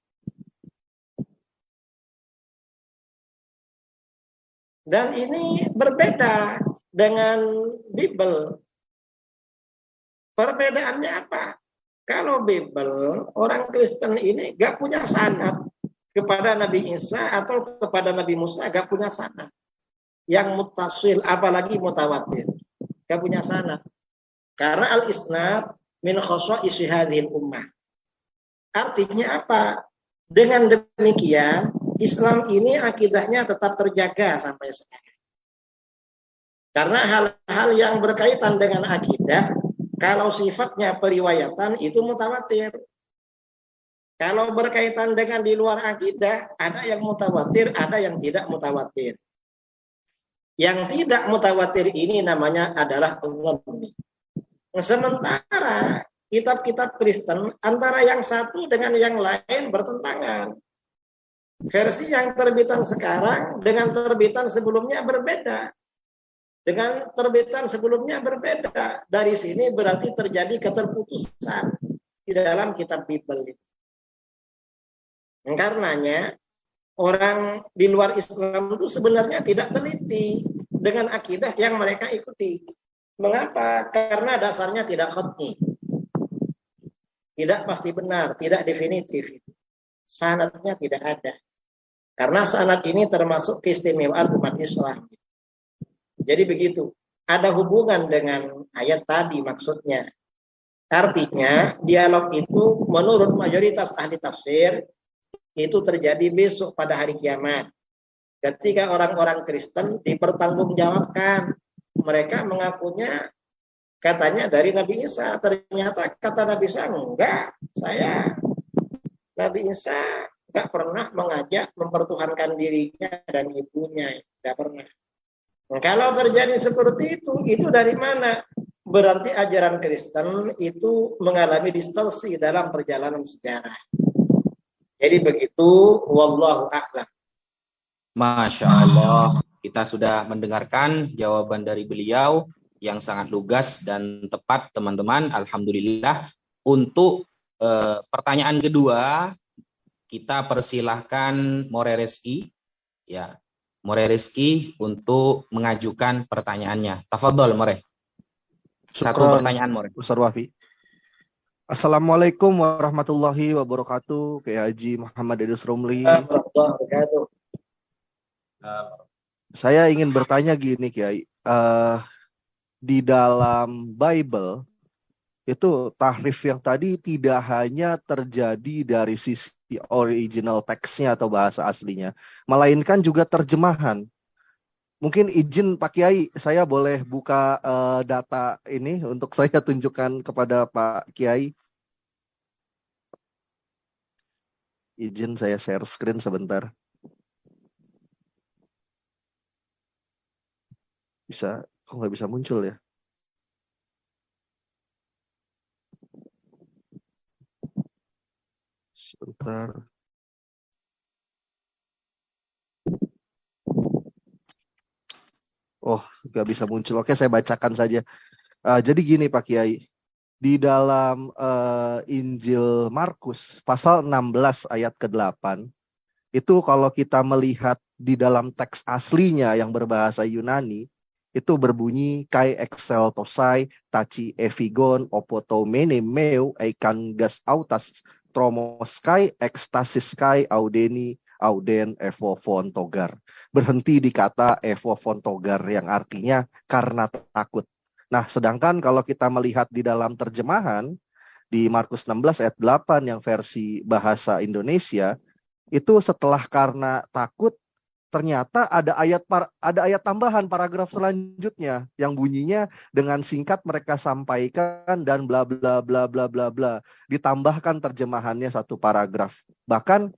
dan ini berbeda dengan Bible. Perbedaannya apa? Kalau Bible, orang Kristen ini gak punya sanad kepada Nabi Isa atau kepada Nabi Musa, gak punya sanad. Yang muttasil, apalagi mutawatir. Gak punya sanad. Karena al-isnad min khosa'isi hadhil ummah. Artinya apa? Dengan demikian, Islam ini akidahnya tetap terjaga sampai sekarang. Karena hal-hal yang berkaitan dengan akidah, kalau sifatnya periwayatan itu mutawatir. Kalau berkaitan dengan di luar akidah, ada yang mutawatir, ada yang tidak mutawatir. Yang tidak mutawatir ini namanya adalah dhanni. Sementara kitab-kitab Kristen antara yang satu dengan yang lain bertentangan. Versi yang terbitan sekarang dengan terbitan sebelumnya berbeda. Dengan terbitan sebelumnya berbeda. Dari sini berarti terjadi keterputusan di dalam kitab Bible. Karenanya orang di luar Islam itu sebenarnya tidak teliti dengan akidah yang mereka ikuti. Mengapa? Karena dasarnya tidak qat'i. Tidak pasti benar, tidak definitif. Sanadnya tidak ada. Karena sanad ini termasuk keistimewaan umat Islam. Jadi begitu. Ada hubungan dengan ayat tadi maksudnya. Artinya dialog itu menurut mayoritas ahli tafsir itu terjadi besok pada hari kiamat. Ketika orang-orang Kristen dipertanggungjawabkan. Mereka mengakunya katanya dari Nabi Isa. Ternyata kata Nabi Isa, enggak. Nabi Isa enggak pernah mengajak mempertuhankan dirinya dan ibunya. Enggak pernah. Kalau terjadi seperti itu dari mana? Berarti ajaran Kristen itu mengalami distorsi dalam perjalanan sejarah. Jadi begitu, wallahu a'lam. Masya Allah, kita sudah mendengarkan jawaban dari beliau yang sangat lugas dan tepat, teman-teman. Alhamdulillah. Untuk pertanyaan kedua, kita persilahkan More Reski, ya, More Reski untuk mengajukan pertanyaannya. Tafadhol, More. Satu pertanyaan, More. Ustaz Wafi. Assalamualaikum warahmatullahi wabarakatuh. Kiai Haji Muhammad Idris Romli. Saya ingin bertanya gini, Kiai. Di dalam Bible itu tahrif yang tadi tidak hanya terjadi dari sisi original teksnya atau bahasa aslinya, melainkan juga terjemahan. Mungkin izin Pak Kiai, saya boleh buka data ini untuk saya tunjukkan kepada Pak Kiai. Izin saya share screen sebentar. Bisa, kok nggak bisa muncul ya? Sebentar. Oh, nggak bisa muncul. Oke, saya bacakan saja. Jadi gini Pak Kiai, di dalam Injil Markus pasal 16 ayat ke-8, itu kalau kita melihat di dalam teks aslinya yang berbahasa Yunani, itu berbunyi kai exceltosai tachi evigon opotomene meu eikangas autas tromoskai ekstasiskai audeni auden evovon togar. Berhenti di kata evovon togar yang artinya karena takut. Nah, sedangkan kalau kita melihat di dalam terjemahan di Markus 16 ayat 8 yang versi bahasa Indonesia, itu setelah karena takut ternyata ada ayat tambahan paragraf selanjutnya yang bunyinya dengan singkat mereka sampaikan dan bla bla bla bla bla bla. Ditambahkan terjemahannya satu paragraf. Bahkan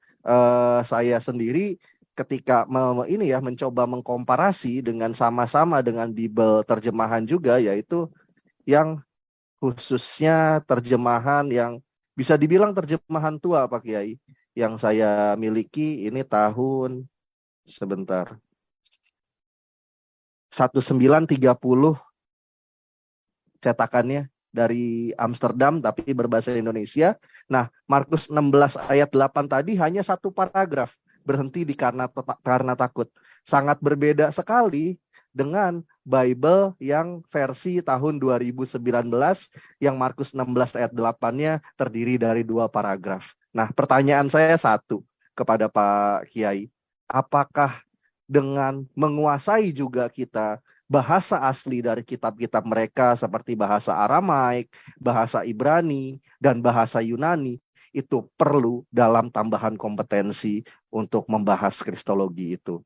saya sendiri ketika mencoba mengkomparasi dengan sama-sama dengan Bible terjemahan juga, yaitu yang khususnya terjemahan yang bisa dibilang terjemahan tua Pak Kiai, yang saya miliki ini tahun 1930 cetakannya, dari Amsterdam tapi berbahasa Indonesia. Nah, Markus 16 ayat 8 tadi hanya satu paragraf, berhenti di karena takut. Sangat berbeda sekali dengan Bible yang versi tahun 2019 yang Markus 16 ayat 8-nya terdiri dari 2 paragraf. Nah, pertanyaan saya satu kepada Pak Kiai. Apakah dengan menguasai juga kita bahasa asli dari kitab-kitab mereka seperti bahasa Aramaik, bahasa Ibrani, dan bahasa Yunani, itu perlu dalam tambahan kompetensi untuk membahas kristologi itu?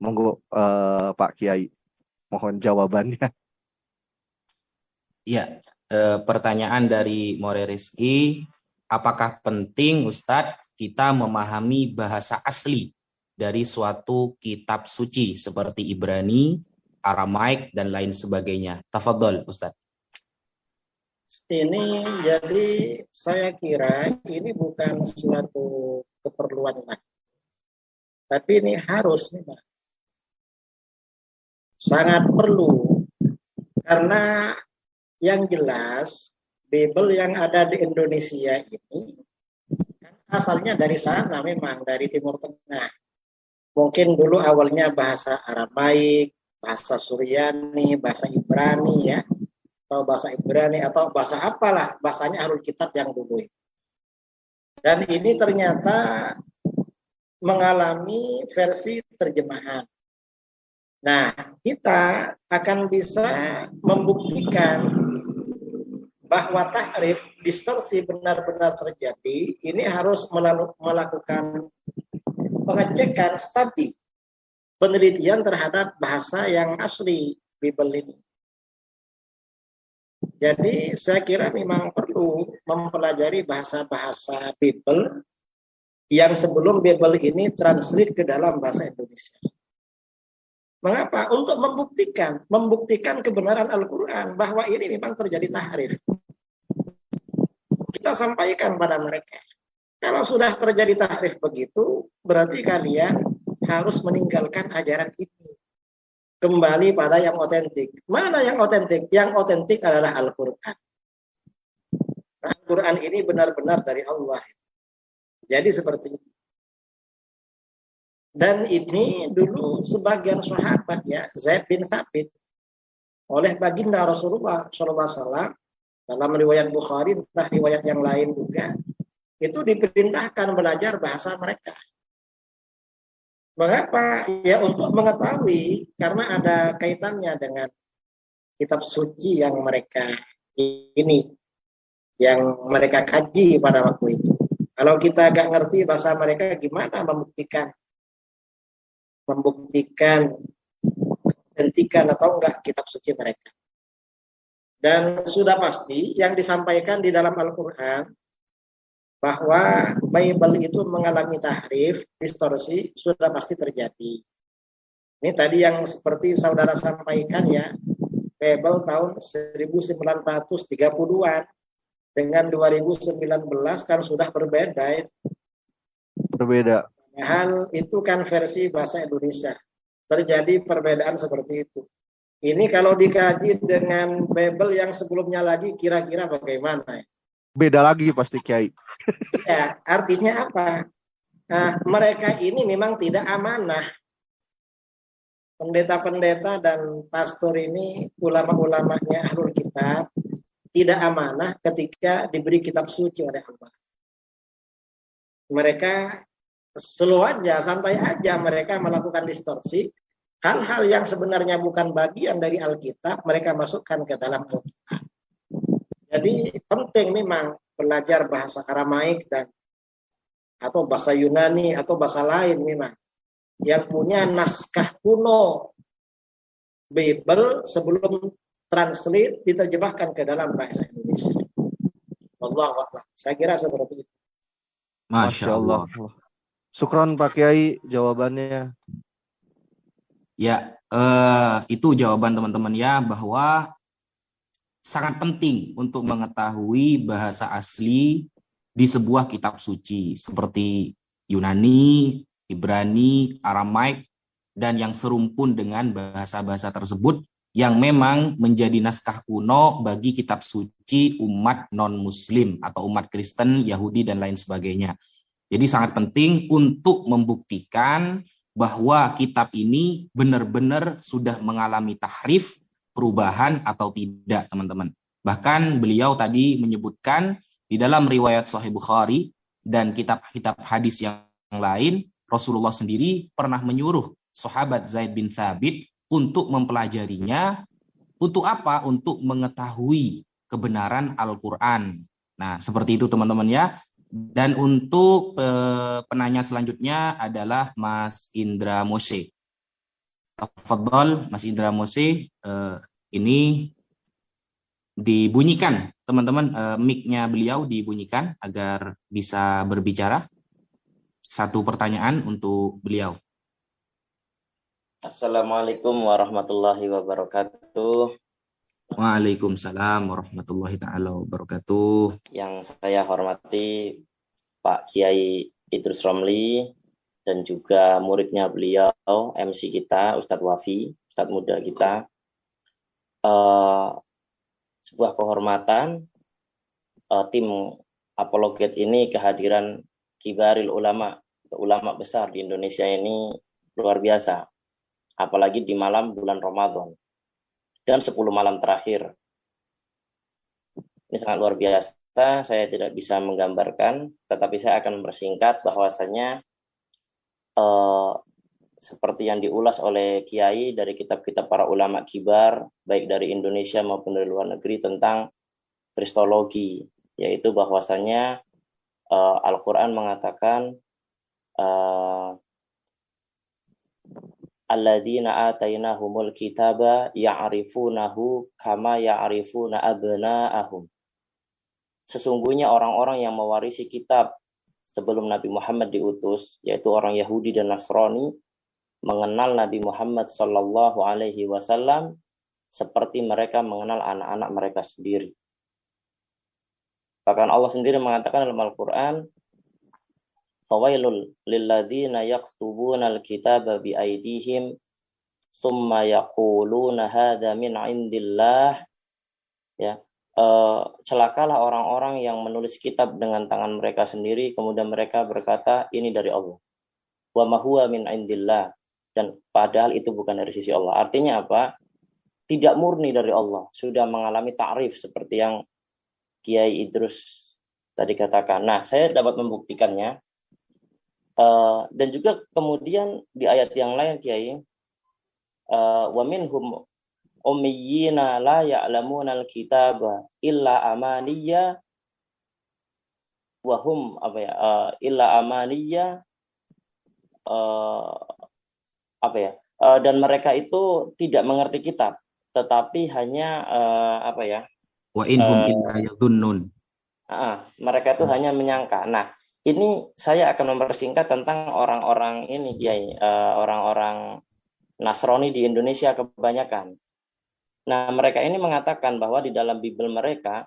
Monggo Pak Kiai, mohon jawabannya. Ya, pertanyaan dari More Rizky, apakah penting Ustadz kita memahami bahasa asli dari suatu kitab suci seperti Ibrani, Aramaik, dan lain sebagainya? Tafadhol Ustadz. Ini jadi saya kira ini bukan suatu keperluan lagi. Tapi ini harus memang. Sangat perlu. Karena yang jelas Bible yang ada di Indonesia ini kan asalnya dari sana memang, dari Timur Tengah. Mungkin dulu awalnya bahasa Aramaik, bahasa Suryani, bahasa Ibrani ya, atau bahasa Ibrani atau bahasa apalah, bahasanya Ahlul Kitab yang dulu. Dan ini ternyata mengalami versi terjemahan. Nah, kita akan bisa membuktikan bahwa tahrif, distorsi benar-benar terjadi. Ini harus melakukan pengecekan, studi, penelitian terhadap bahasa yang asli Bible ini. Jadi saya kira memang perlu mempelajari bahasa-bahasa Bible yang sebelum Bible ini translate ke dalam bahasa Indonesia. Mengapa? Untuk membuktikan kebenaran Al-Quran bahwa ini memang terjadi tahrif. Kita sampaikan pada mereka. Kalau sudah terjadi tahrif begitu, berarti kalian harus meninggalkan ajaran ini. Kembali pada yang otentik. Mana yang otentik? Yang otentik adalah Al-Quran. Al-Quran ini benar-benar dari Allah. Jadi seperti itu. Dan ini dulu sebagian sahabat ya, Zaid bin Thabit, oleh baginda Rasulullah SAW, dalam riwayat Bukhari, entah riwayat yang lain juga, itu diperintahkan belajar bahasa mereka. Mengapa? Ya untuk mengetahui, karena ada kaitannya dengan kitab suci yang mereka ini, yang mereka kaji pada waktu itu. Kalau kita agak ngerti bahasa mereka, gimana membuktikan hentikan atau enggak kitab suci mereka. Dan sudah pasti yang disampaikan di dalam Al-Quran bahwa Bible itu mengalami tahrif, distorsi, sudah pasti terjadi. Ini tadi yang seperti saudara sampaikan ya, Bible tahun 1930-an dengan 2019 kan sudah berbeda. Berbeda. Hal itu kan versi bahasa Indonesia. Terjadi perbedaan seperti itu. Ini kalau dikaji dengan Bible yang sebelumnya lagi, kira-kira bagaimana? Beda lagi pasti Kiai. Ya, artinya apa? Nah, mereka ini memang tidak amanah. Pendeta-pendeta dan pastor ini, ulama-ulamanya Ahlul Kitab, tidak amanah ketika diberi kitab suci oleh Allah. Mereka slow aja, santai aja mereka melakukan distorsi. Hal-hal yang sebenarnya bukan bagian dari Alkitab, mereka masukkan ke dalam Alkitab. Jadi penting memang belajar bahasa Aramaik dan atau bahasa Yunani atau bahasa lain memang. yang punya naskah kuno Bible sebelum translate diterjemahkan ke dalam bahasa Indonesia. Wallahu a'lam. Saya kira seperti itu. Masya Allah. Syukron Pak Kiai jawabannya. Ya, itu jawaban teman-teman ya, bahwa sangat penting untuk mengetahui bahasa asli di sebuah kitab suci seperti Yunani, Ibrani, Aramaik, dan yang serumpun dengan bahasa-bahasa tersebut yang memang menjadi naskah kuno bagi kitab suci umat non-muslim atau umat Kristen, Yahudi, dan lain sebagainya. Jadi sangat penting untuk membuktikan bahwa kitab ini benar-benar sudah mengalami tahrif, perubahan atau tidak, teman-teman. Bahkan beliau tadi menyebutkan di dalam riwayat Sahih Bukhari dan kitab-kitab hadis yang lain, Rasulullah sendiri pernah menyuruh sahabat Zaid bin Thabit untuk mempelajarinya. Untuk apa? Untuk mengetahui kebenaran Al-Quran. Nah, seperti itu teman-teman ya. Dan untuk penanya selanjutnya adalah Mas Indra Mose. Tafadhol Mas Indra Mose, ini dibunyikan teman-teman, mic-nya beliau dibunyikan agar bisa berbicara. Satu pertanyaan untuk beliau. Assalamualaikum warahmatullahi wabarakatuh. Waalaikumsalam warahmatullahi taala wabarakatuh. Yang saya hormati Pak Kiai Idrus Romli dan juga muridnya beliau, MC kita Ustadz Wafi, Ustadz muda kita. Sebuah kehormatan tim apologet ini kehadiran kibaril ulama, ulama besar di Indonesia ini luar biasa. Apalagi di malam bulan Ramadan dan 10 malam terakhir. Ini sangat luar biasa, saya tidak bisa menggambarkan, tetapi saya akan mempersingkat bahwasanya seperti yang diulas oleh Kiai dari kitab-kitab para ulama kibar, baik dari Indonesia maupun dari luar negeri tentang kristologi, yaitu bahwasanya Al-Quran mengatakan alladzina atainahumul kitaba ya'rifunahu kama ya'rifuna abna'ahum. Sesungguhnya orang-orang yang mewarisi kitab sebelum Nabi Muhammad diutus, yaitu orang Yahudi dan Nasrani, mengenal Nabi Muhammad sallallahu alaihi wasallam seperti mereka mengenal anak-anak mereka sendiri. Bahkan Allah sendiri mengatakan dalam Al-Quran, fawailul lilladzina yaktubuna al-kitaba biaydihim summa yaquluna hadza min indillah. Ya, celakalah orang-orang yang menulis kitab dengan tangan mereka sendiri kemudian mereka berkata ini dari Allah. Wa ma huwa min indillah, dan padahal itu bukan dari sisi Allah. Artinya apa? Tidak murni dari Allah, sudah mengalami ta'rif seperti yang Kiai Idrus tadi katakan. Nah, saya dapat membuktikannya. Dan juga kemudian di ayat yang lain Kiai, wa minhum ummiyina la ya'lamuna al-kitaba illa amaniyya wa hum illa amaniyya dan mereka itu tidak mengerti kitab tetapi hanya wa inhum illa yadhunnun. Mereka itu hanya menyangka. Nah, ini saya akan mempersingkat tentang orang-orang ini, Kiai, orang-orang Nasrani di Indonesia kebanyakan. Nah, mereka ini mengatakan bahwa di dalam Bible mereka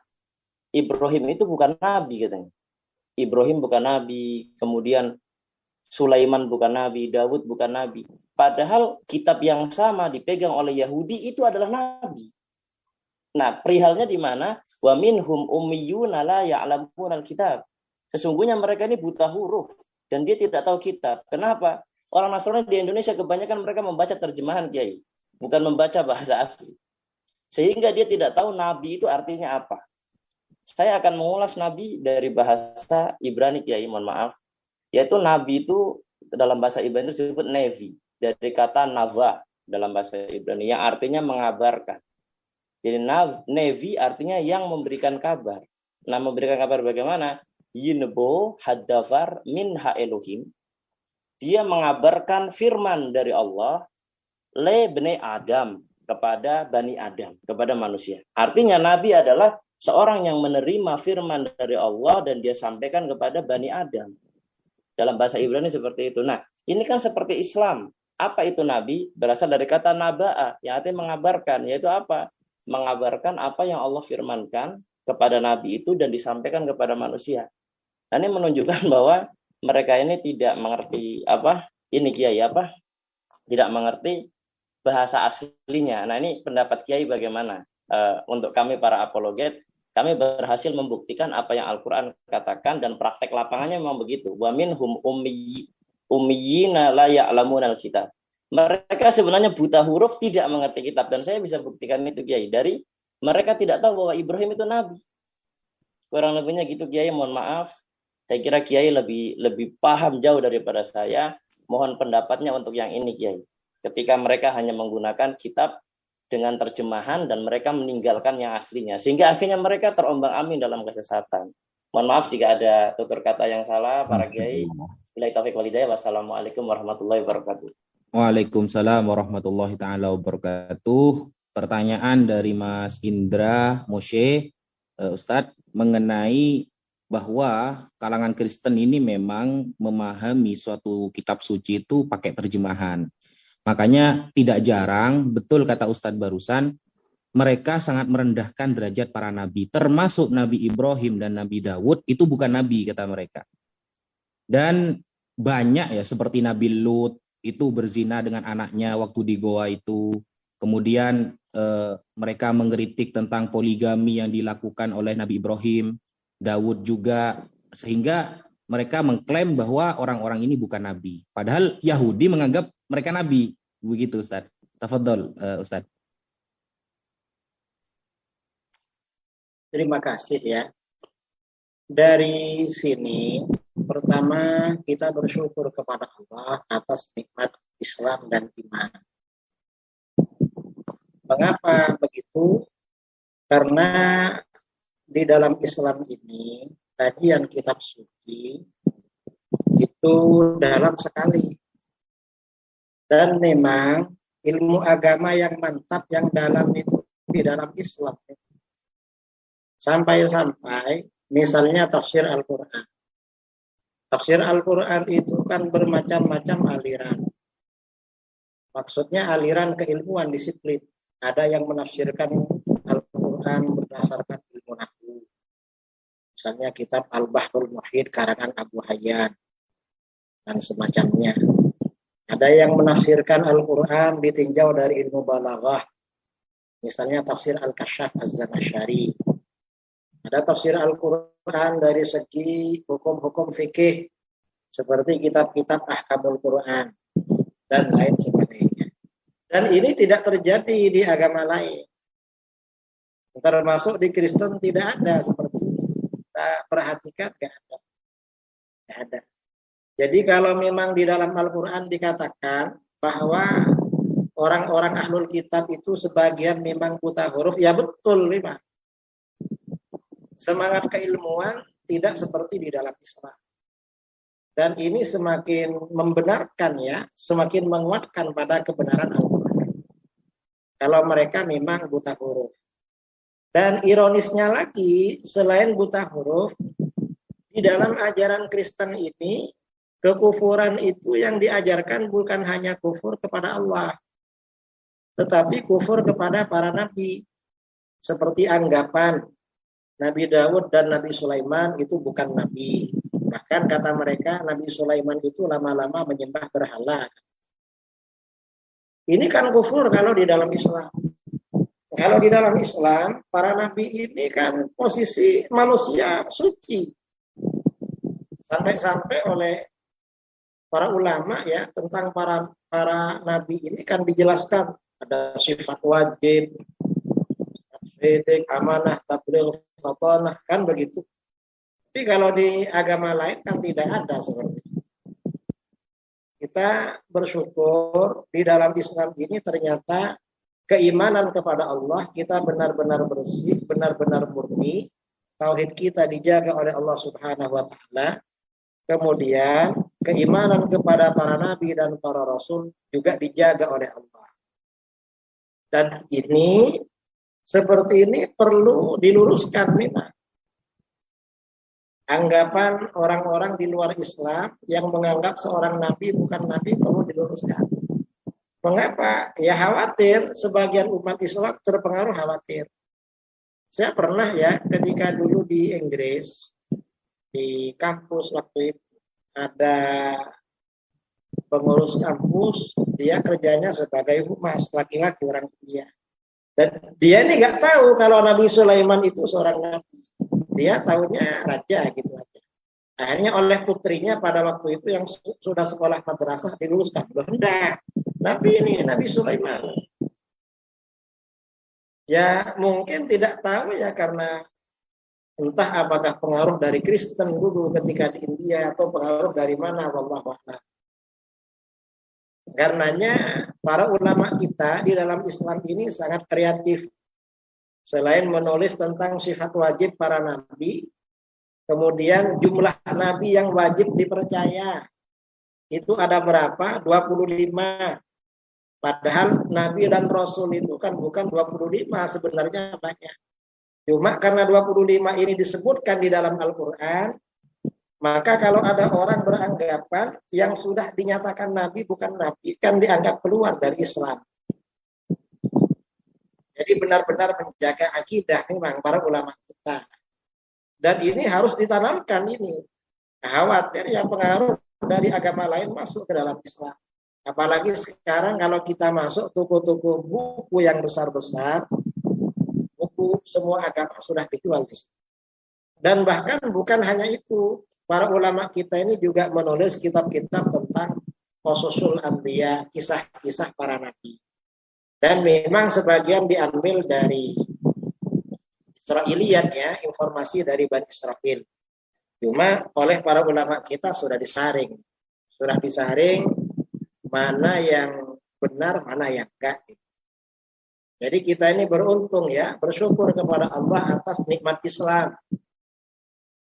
Ibrahim itu bukan nabi katanya. Ibrahim bukan nabi, kemudian Sulaiman bukan nabi, Daud bukan nabi. Padahal kitab yang sama dipegang oleh Yahudi itu adalah nabi. Nah, perihalnya di mana? Wa minhum ummiyuna la ya'lamuna al-kitab. Sesungguhnya mereka ini buta huruf dan dia tidak tahu kitab. Kenapa? Orang Nasrani di Indonesia kebanyakan mereka membaca terjemahan, Kiai, bukan membaca bahasa asli. Sehingga dia tidak tahu nabi itu artinya apa. Saya akan mengulas nabi dari bahasa Ibrani, Kiai, mohon maaf. Yaitu nabi itu dalam bahasa Ibrani itu disebut nevi, dari kata nava dalam bahasa Ibrani yang artinya mengabarkan. Jadi nevi artinya yang memberikan kabar. Nah, memberikan kabar bagaimana? Yinbo haddafar min ha Elohim. dia mengabarkan firman dari Allah le bani Adam, kepada Bani Adam, kepada manusia. Artinya Nabi adalah seorang yang menerima firman dari Allah dan dia sampaikan kepada Bani Adam. Dalam bahasa Ibrani seperti itu. Nah, ini kan seperti Islam. Apa itu Nabi? Berasal dari kata naba'a, yang artinya mengabarkan. Yaitu apa? Mengabarkan apa yang Allah firmankan kepada Nabi itu dan disampaikan kepada manusia. Nah, ini menunjukkan bahwa mereka ini tidak mengerti tidak mengerti bahasa aslinya. Nah, ini pendapat Kiai bagaimana? Untuk kami para apologet, kami berhasil membuktikan apa yang Al-Quran katakan dan praktek lapangannya memang begitu. Wa minhum ummiyina la ya'lamunal kitab. Mereka sebenarnya buta huruf, tidak mengerti kitab, dan saya bisa buktikan itu Kiai dari mereka tidak tahu bahwa Ibrahim itu nabi. Kurang lebihnya gitu Kiai, mohon maaf. Saya kira Kiai lebih paham jauh daripada saya. Mohon pendapatnya untuk yang ini Kiai. Ketika mereka hanya menggunakan kitab dengan terjemahan dan mereka meninggalkan yang aslinya. Sehingga akhirnya mereka terombang-ambing dalam kesesatan. Mohon maaf jika ada tutur kata yang salah, para Kiai. Billahi taufiq wal hidayah. Wassalamualaikum warahmatullahi wabarakatuh. Waalaikumsalam warahmatullahi taala wabarakatuh. Pertanyaan dari Mas Indra Moshe, Ustadz, mengenai bahwa kalangan Kristen ini memang memahami suatu kitab suci itu pakai terjemahan. Makanya tidak jarang, betul kata Ustadz barusan, mereka sangat merendahkan derajat para nabi, termasuk Nabi Ibrahim dan Nabi Dawud itu bukan nabi kata mereka. Dan banyak ya seperti Nabi Lut itu berzina dengan anaknya waktu di goa itu. Kemudian mereka mengkritik tentang poligami yang dilakukan oleh Nabi Ibrahim, Dawud juga, sehingga mereka mengklaim bahwa orang-orang ini bukan nabi. Padahal Yahudi menganggap mereka nabi. Begitu Ustaz. Tafadhol Ustaz. Terima kasih ya. Dari sini, pertama kita bersyukur kepada Allah atas nikmat Islam dan iman. Mengapa begitu? Karena di dalam Islam ini, kajian kitab suci itu dalam sekali. Dan memang ilmu agama yang mantap, yang dalam itu di dalam Islam. Sampai-sampai misalnya tafsir Al-Quran. Tafsir Al-Quran itu kan bermacam-macam aliran. Maksudnya aliran keilmuan disiplin. Ada yang menafsirkan Al-Quran berdasarkan ilmu nahwu. Misalnya kitab Al-Bahrul Muhit karangan Abu Hayyan dan semacamnya. Ada yang menafsirkan Al-Quran ditinjau dari ilmu balaghah. Misalnya tafsir Al-Kasyaf Az-Zamakhsyari. Ada tafsir Al-Quran dari segi hukum-hukum fikih seperti kitab-kitab Ahkamul Quran dan lain sebagainya. Dan ini tidak terjadi di agama lain. Termasuk di Kristen tidak ada seperti ini. Kita perhatikan tidak ada. Tidak ada. Jadi kalau memang di dalam Al-Quran dikatakan bahwa orang-orang ahlul kitab itu sebagian memang buta huruf, ya betul memang. Semangat keilmuan tidak seperti di dalam Islam. Dan ini semakin membenarkan ya, semakin menguatkan pada kebenaran Al-Quran. Kalau mereka memang buta huruf. Dan ironisnya lagi, selain buta huruf, di dalam ajaran Kristen ini, kekufuran itu yang diajarkan bukan hanya kufur kepada Allah, tetapi kufur kepada para nabi. Seperti anggapan Nabi Dawud dan Nabi Sulaiman itu bukan nabi. Bahkan kata mereka Nabi Sulaiman itu lama-lama menyembah berhala. Ini kan kufur kalau di dalam Islam. Kalau di dalam Islam, para nabi ini kan posisi manusia suci. Sampai-sampai oleh para ulama ya tentang para nabi ini kan dijelaskan ada sifat wajib, etik, amanah, tabligh, fatanah, kan begitu. Tapi kalau di agama lain kan tidak ada seperti itu. Kita bersyukur di dalam Islam ini ternyata keimanan kepada Allah kita benar-benar bersih, benar-benar murni, tauhid kita dijaga oleh Allah Subhanahu wa taala. Kemudian keimanan kepada para nabi dan para rasul juga dijaga oleh Allah. Dan ini seperti ini perlu diluruskan memang. Anggapan orang-orang di luar Islam yang menganggap seorang nabi bukan nabi perlu diluruskan. Mengapa? Ya khawatir sebagian umat Islam terpengaruh, khawatir. Saya pernah ya ketika dulu di Inggris, di kampus waktu itu ada pengurus kampus, dia kerjanya sebagai humas, laki-laki orang India. Dan dia ini nggak tahu kalau Nabi Sulaiman itu seorang nabi. Dia tahunya raja gitu aja. Akhirnya oleh putrinya pada waktu itu yang sudah sekolah madrasah diluruskan. Loh, enggak. Nabi ini, Nabi Sulaiman. Ya mungkin tidak tahu ya karena entah apakah pengaruh dari Kristen dulu ketika di India atau pengaruh dari mana, wallahu a'lam. Karenanya para ulama kita di dalam Islam ini sangat kreatif. Selain menulis tentang sifat wajib para nabi, kemudian jumlah nabi yang wajib dipercaya. Itu ada berapa? 25. Padahal nabi dan rasul itu kan bukan 25, sebenarnya banyak. Cuma karena 25 ini disebutkan di dalam Al-Quran, maka kalau ada orang beranggapan yang sudah dinyatakan nabi bukan nabi, kan dianggap keluar dari Islam. Jadi benar-benar menjaga akidah memang para ulama kita. Dan ini harus ditanamkan ini. Khawatir yang pengaruh dari agama lain masuk ke dalam Islam. Apalagi sekarang kalau kita masuk toko-toko buku yang besar-besar, buku semua agama sudah dijual di sini. Dan bahkan bukan hanya itu, para ulama kita ini juga menulis kitab-kitab tentang Qasasul Anbiya, kisah-kisah para nabi. Dan memang sebagian diambil dari Israiliyat ya, informasi dari Bani Israil. Cuma oleh para ulama kita sudah disaring. Sudah disaring mana yang benar, mana yang enggak. Jadi kita ini beruntung ya, bersyukur kepada Allah atas nikmat Islam.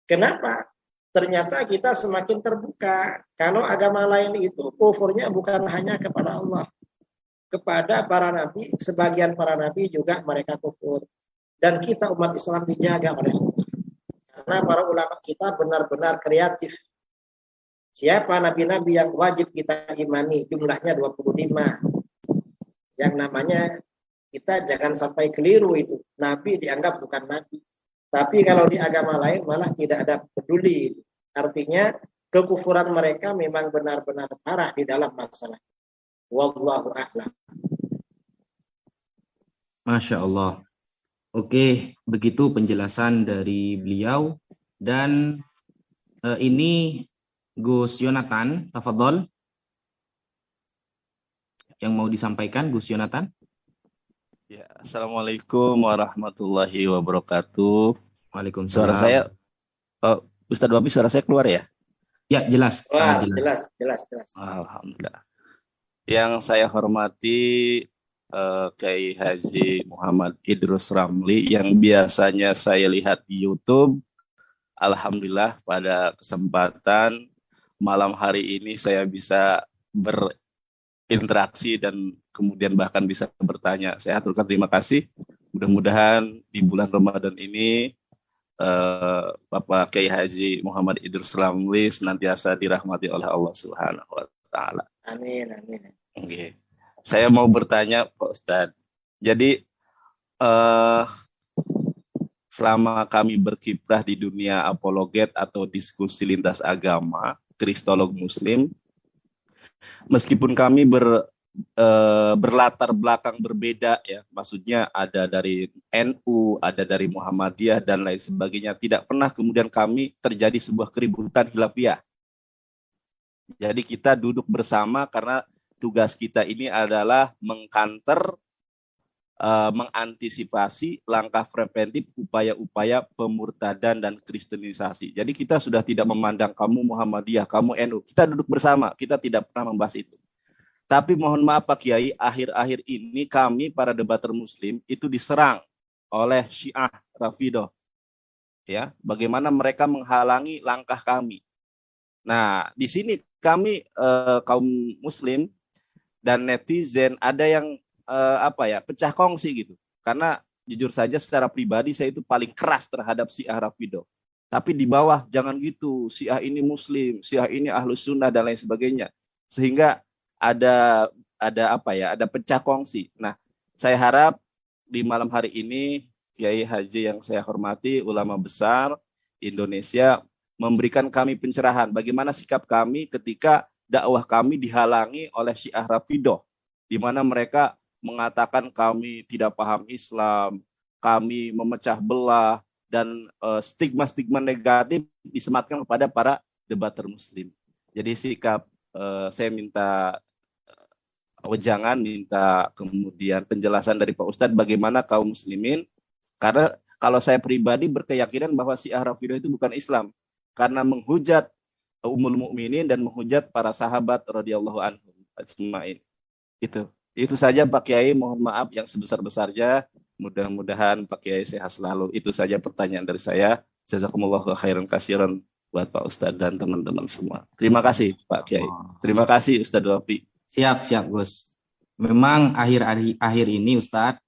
Kenapa? Ternyata kita semakin terbuka. Kalau agama lain itu kufurnya bukan hanya kepada Allah. Kepada para nabi, sebagian para nabi juga mereka kufur. Dan kita umat Islam dijaga oleh Allah. Karena para ulama kita benar-benar kreatif. Siapa nabi-nabi yang wajib kita imani? Jumlahnya 25. Yang namanya kita jangan sampai keliru itu. Nabi dianggap bukan nabi. Tapi kalau di agama lain malah tidak ada peduli. Artinya kekufuran mereka memang benar-benar parah di dalam masalah. Wallahu a'lam. Masya Allah. Oke, begitu penjelasan dari beliau. Dan ini Gus Yonatan, tafadhol. Yang mau disampaikan Gus Yonatan? Ya, Assalamualaikum warahmatullahi wabarakatuh. Waalaikumsalam. Suara saya, Ustadz Wabi, suara saya keluar ya? Ya, jelas. Wah, Sangat jelas. Alhamdulillah. Yang saya hormati Kiai Haji Muhammad Idrus Ramli yang biasanya saya lihat di YouTube. Alhamdulillah pada kesempatan malam hari ini saya bisa berinteraksi dan kemudian bahkan bisa bertanya. Saya aturkan terima kasih. Mudah-mudahan di bulan Ramadan ini Bapak Kiai Haji Muhammad Idrus Ramli senantiasa dirahmati oleh Allah Subhanahu wa taala. Amin. Okay. Saya mau bertanya Pak Ustadz. Jadi selama kami berkiprah di dunia apologet atau diskusi lintas agama, kristolog muslim, meskipun kami berlatar belakang berbeda ya, maksudnya ada dari NU, ada dari Muhammadiyah dan lain sebagainya, tidak pernah kemudian kami terjadi sebuah keributan khilafiyah. Jadi kita duduk bersama karena tugas kita ini adalah mengkanter, mengantisipasi langkah preventif upaya-upaya pemurtadan dan kristenisasi. Jadi kita sudah tidak memandang kamu Muhammadiyah, kamu NU. Kita duduk bersama, kita tidak pernah membahas itu. Tapi mohon maaf Pak Kiai, akhir-akhir ini kami para debater muslim itu diserang oleh Syiah Rafidah. Ya, bagaimana mereka menghalangi langkah kami. Nah, di sini kami kaum muslim dan netizen ada yang pecah kongsi gitu. Karena jujur saja secara pribadi saya itu paling keras terhadap Syiah Rafidhah. Tapi di bawah jangan gitu, Syiah ini muslim, Syiah ini ahlus sunnah dan lain sebagainya. Sehingga ada pecah kongsi. Nah, saya harap di malam hari ini Kiai Haji yang saya hormati, ulama besar Indonesia memberikan kami pencerahan bagaimana sikap kami ketika dakwah kami dihalangi oleh Syiah Rafidhah, di mana mereka mengatakan kami tidak paham Islam, kami memecah belah, dan stigma-stigma negatif disematkan kepada para debater muslim. Jadi sikap saya minta wejangan, minta kemudian penjelasan dari Pak Ustadz bagaimana kaum muslimin, karena kalau saya pribadi berkeyakinan bahwa Syiah Rafidhah itu bukan Islam, karena menghujat Ummul Mukminin dan menghujat para sahabat radhiyallahu anhum ajmain. Itu saja Pak Kiai, mohon maaf yang sebesar-besarnya. Mudah-mudahan Pak Kiai sehat selalu. Itu saja pertanyaan dari saya. Jazakumullahu khairan katsiran buat Pak Ustadz dan teman-teman semua. Terima kasih Pak Kiai. Terima kasih Ustadz Rafi. Siap, Gus. Memang akhir ini Ustadz,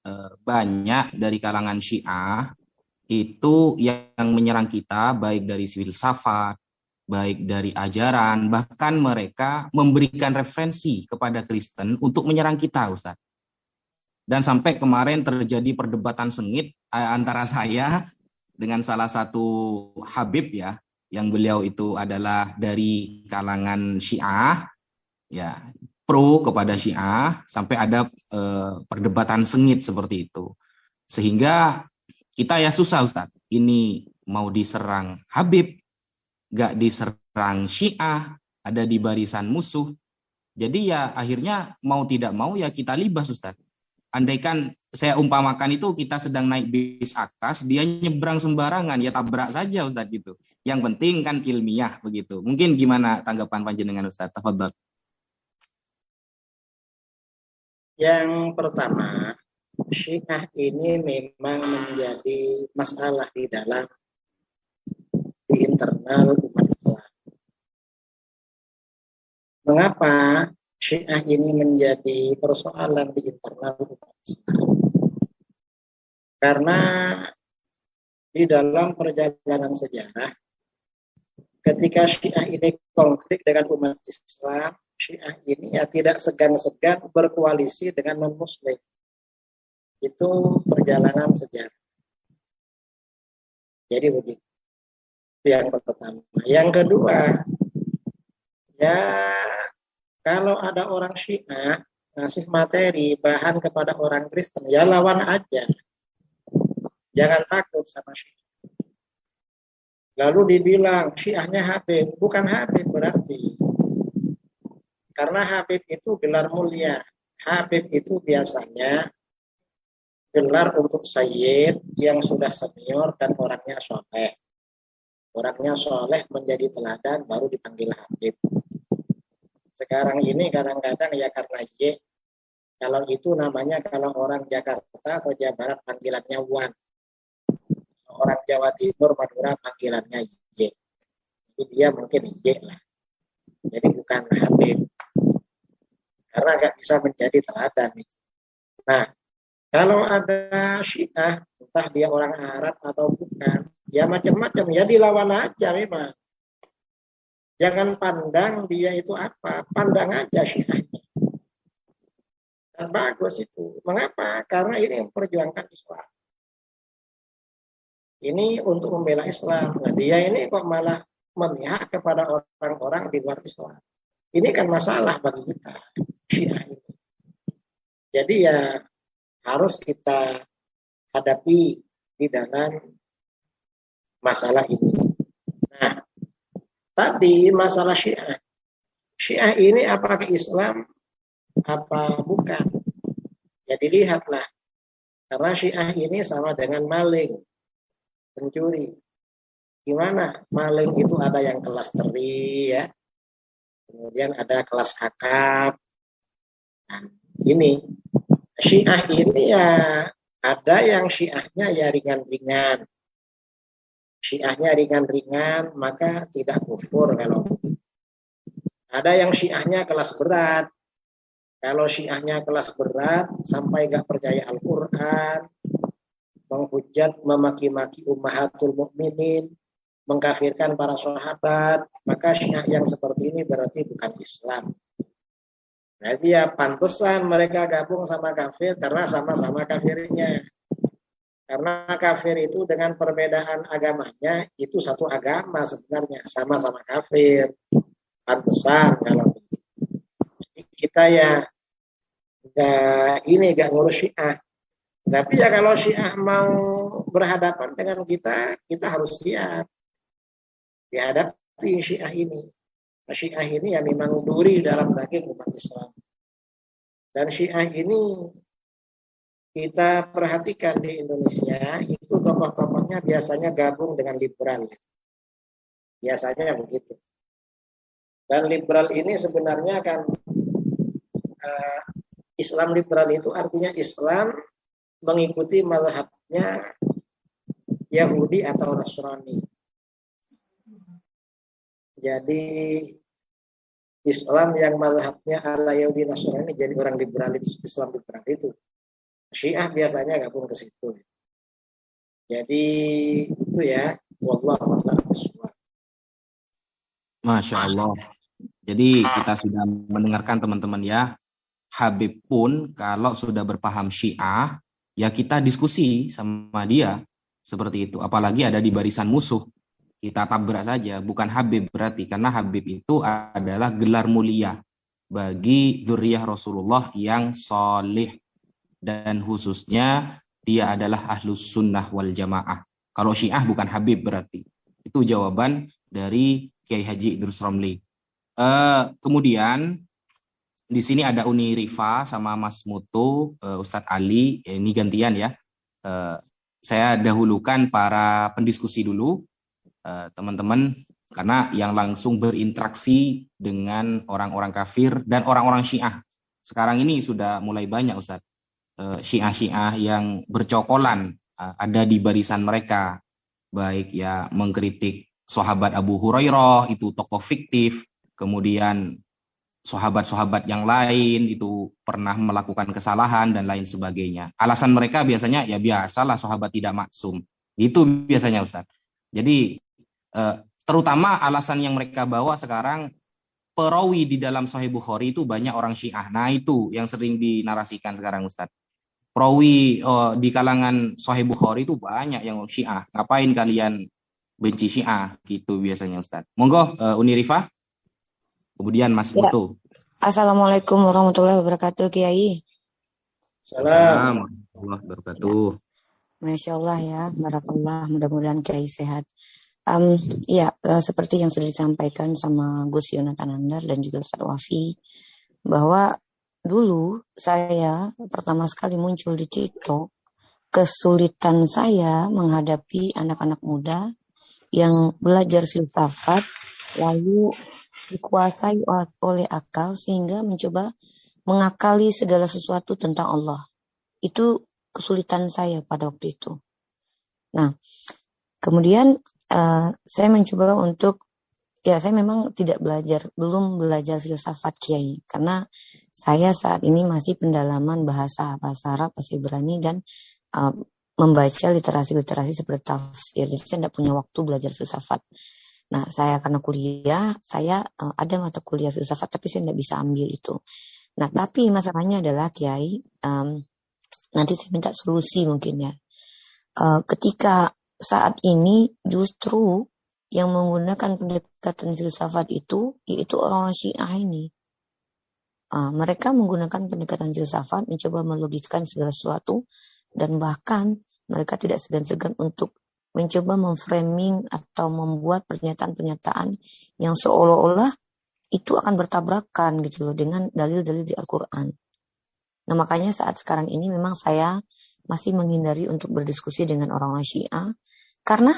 banyak dari kalangan Syiah itu yang menyerang kita, baik dari filsafat, baik dari ajaran, bahkan mereka memberikan referensi kepada Kristen untuk menyerang kita, Ustadz. Dan sampai kemarin terjadi perdebatan sengit antara saya dengan salah satu Habib ya, yang beliau itu adalah dari kalangan Syiah, ya pro kepada Syiah, sampai ada perdebatan sengit seperti itu. Sehingga kita ya susah Ustadz, ini mau diserang Habib, gak diserang Syiah, ada di barisan musuh. Jadi ya akhirnya mau tidak mau ya kita libas Ustadz. Andaikan saya umpamakan itu kita sedang naik bis Akas, dia nyebrang sembarangan, ya tabrak saja Ustadz gitu. Yang penting kan ilmiah begitu. Mungkin gimana tanggapan panjenengan Ustadz? Tafadhol. Yang pertama, Syiah ini memang menjadi masalah di internal umat Islam. Mengapa Syiah ini menjadi persoalan di internal umat Islam? Karena di dalam perjalanan sejarah, ketika Syiah ini konflik dengan umat Islam, Syiah ini ya tidak segan-segan berkoalisi dengan non-Muslim. Itu perjalanan sejarah. Jadi begitu. Yang pertama. Yang kedua, ya kalau ada orang Syiah ngasih materi, bahan kepada orang Kristen, ya lawan aja. Jangan takut sama Syiah. Lalu dibilang Syiahnya Habib, bukan Habib berarti. Karena Habib itu gelar mulia. Habib itu biasanya gelar untuk sayyid yang sudah senior dan orangnya soleh. Orangnya soleh menjadi teladan baru dipanggil Habib. Sekarang ini kadang-kadang ya karena Y. Kalau itu namanya kalau orang Jakarta atau Jawa Barat panggilannya Wan. Orang Jawa Timur Madura panggilannya Y. Jadi dia mungkin Y lah. Jadi bukan Habib. Karena nggak bisa menjadi teladan. Nah, kalau ada Syiah, entah dia orang Arab atau bukan, ya macam-macam, ya dilawan aja memang. Jangan pandang dia itu apa, pandang aja Syiahnya. Dan bagus itu. Mengapa? Karena ini memperjuangkan Islam. Ini untuk membela Islam. Nah, dia ini kok malah memihak kepada orang-orang di luar Islam. Ini kan masalah bagi kita, Syiah ini. Jadi ya harus kita hadapi di dalam masalah ini. Nah, tadi masalah Syiah. Syiah ini apakah Islam apa bukan? Jadi lihatlah. Karena Syiah ini sama dengan maling, pencuri. Gimana? Maling itu ada yang kelas teri ya. Kemudian ada kelas akap. Nah, ini Syiah ini ya ada yang Syiahnya ya ringan-ringan. Syiahnya ringan-ringan maka tidak kufur kalau begitu. Ada yang syiahnya kelas berat. Kalau syiahnya kelas berat sampai gak percaya Al-Quran, menghujat, memaki-maki ummahatul mukminin, mengkafirkan para sahabat, maka syiah yang seperti ini berarti bukan Islam. Berarti ya pantesan mereka gabung sama kafir karena sama-sama kafirnya. Karena kafir itu dengan perbedaan agamanya itu satu agama sebenarnya, sama-sama kafir. Pantesan kalau kita ya gak ngurus Syiah. Tapi ya kalau Syiah mau berhadapan dengan kita harus siap dihadapi Syiah ini. Nah, Syiah ini ya memang duri dalam daging umat Islam. Dan Syiah ini kita perhatikan di Indonesia itu tokoh-tokohnya biasanya gabung dengan liberal. Biasanya begitu. Dan liberal ini sebenarnya kan Islam liberal itu artinya Islam mengikuti mazhabnya Yahudi atau Nasrani. Jadi Islam yang mazhabnya ala Yahudi Nasrani jadi orang liberal itu, Islam liberal itu. Syiah biasanya gabung ke situ. Jadi itu ya, wallahu a'lam bishawab. Masya Allah. Jadi kita sudah mendengarkan teman-teman ya. Habib pun kalau sudah berpaham Syiah, ya kita diskusi sama dia seperti itu. Apalagi ada di barisan musuh, kita tabrak saja. Bukan Habib berarti, karena Habib itu adalah gelar mulia bagi dzurriyyah Rasulullah yang solih. Dan khususnya dia adalah ahlus sunnah wal jamaah. Kalau Syiah bukan Habib berarti. Itu jawaban dari Kiai Haji Idrus Romli. Kemudian di sini ada Uni Rifa sama Mas Mutu, Ustadz Ali. Ini gantian ya. Saya dahulukan para pendiskusi dulu, teman-teman, karena yang langsung berinteraksi dengan orang-orang kafir dan orang-orang Syiah. Sekarang ini sudah mulai banyak Ustadz. Syiah-Syiah yang bercokolan ada di barisan mereka, baik ya mengkritik sahabat Abu Hurairah itu tokoh fiktif, kemudian sahabat-sahabat yang lain itu pernah melakukan kesalahan dan lain sebagainya. Alasan mereka biasanya ya biasalah sahabat tidak maksum, gitu biasanya Ustaz. Jadi terutama alasan yang mereka bawa sekarang, perawi di dalam Sahih Bukhari itu banyak orang Syiah. Nah itu yang sering dinarasikan sekarang Ustaz. Perawi di kalangan Sahih Bukhari itu banyak yang Syiah. Ngapain kalian benci Syiah? Gitu biasanya Ustaz. Monggo Uni Rifa. Kemudian Mas Mutu. Assalamualaikum warahmatullahi wabarakatuh Kiai. Salam. Warahmatullahi wabarakatuh. Masya Allah ya, barakallah. Mudah-mudahan Kiai sehat. Seperti yang sudah disampaikan sama Gus Yonatan Andar dan juga Ustaz Wafi, bahwa dulu saya pertama sekali muncul di TikTok, kesulitan saya menghadapi anak-anak muda yang belajar filsafat lalu dikuasai oleh akal sehingga mencoba mengakali segala sesuatu tentang Allah. Itu kesulitan saya pada waktu itu. Nah, kemudian saya mencoba untuk, saya memang belum belajar filsafat Kiai, karena saya saat ini masih pendalaman bahasa Arab, bahasa Ibrani, dan membaca literasi-literasi seperti tafsir. Jadi saya tidak punya waktu belajar filsafat. Nah, saya karena kuliah, saya ada mata kuliah filsafat, tapi saya tidak bisa ambil itu. Nah, tapi masalahnya adalah Kiai, nanti saya minta solusi mungkin ya. Ketika saat ini justru yang menggunakan pendekatan filsafat itu, yaitu orang-orang Syiah ini. Mereka menggunakan pendekatan filsafat, mencoba melogikakan segala sesuatu, dan bahkan mereka tidak segan-segan untuk mencoba memframing atau membuat pernyataan-pernyataan yang seolah-olah itu akan bertabrakan gitu loh dengan dalil-dalil di Al-Quran. Nah makanya saat sekarang ini memang saya masih menghindari untuk berdiskusi dengan orang-orang Syiah, karena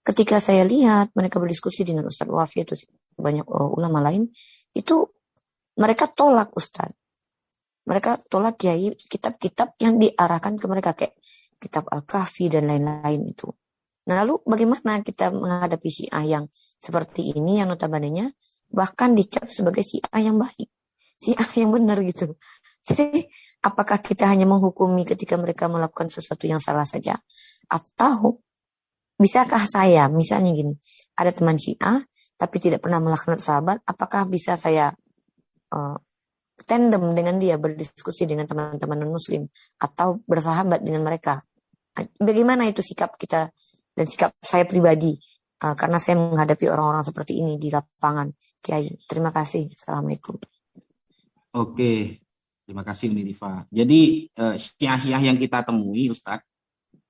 ketika saya lihat mereka berdiskusi dengan Ustadz Wafi atau banyak ulama lain, itu mereka tolak Ustadz. Mereka tolak Kiai kitab-kitab yang diarahkan ke mereka, kayak kitab Al-Kahfi dan lain-lain itu. Nah lalu bagaimana kita menghadapi Syiah yang seperti ini, yang notabene-nya bahkan dicap sebagai Syiah yang baik, Syiah yang benar gitu. Jadi apakah kita hanya menghukumi ketika mereka melakukan sesuatu yang salah saja, atau bisakah saya misalnya gini, ada teman Syiah tapi tidak pernah melakukan sahabat, apakah bisa saya tandem dengan dia, berdiskusi dengan teman-teman non-muslim atau bersahabat dengan mereka? Bagaimana itu sikap kita dan sikap saya pribadi, karena saya menghadapi orang-orang seperti ini di lapangan, Kiai. Terima kasih. Assalamualaikum. Oke, terima kasih Umi Diva. Jadi syiah-syiah yang kita temui Ustadz,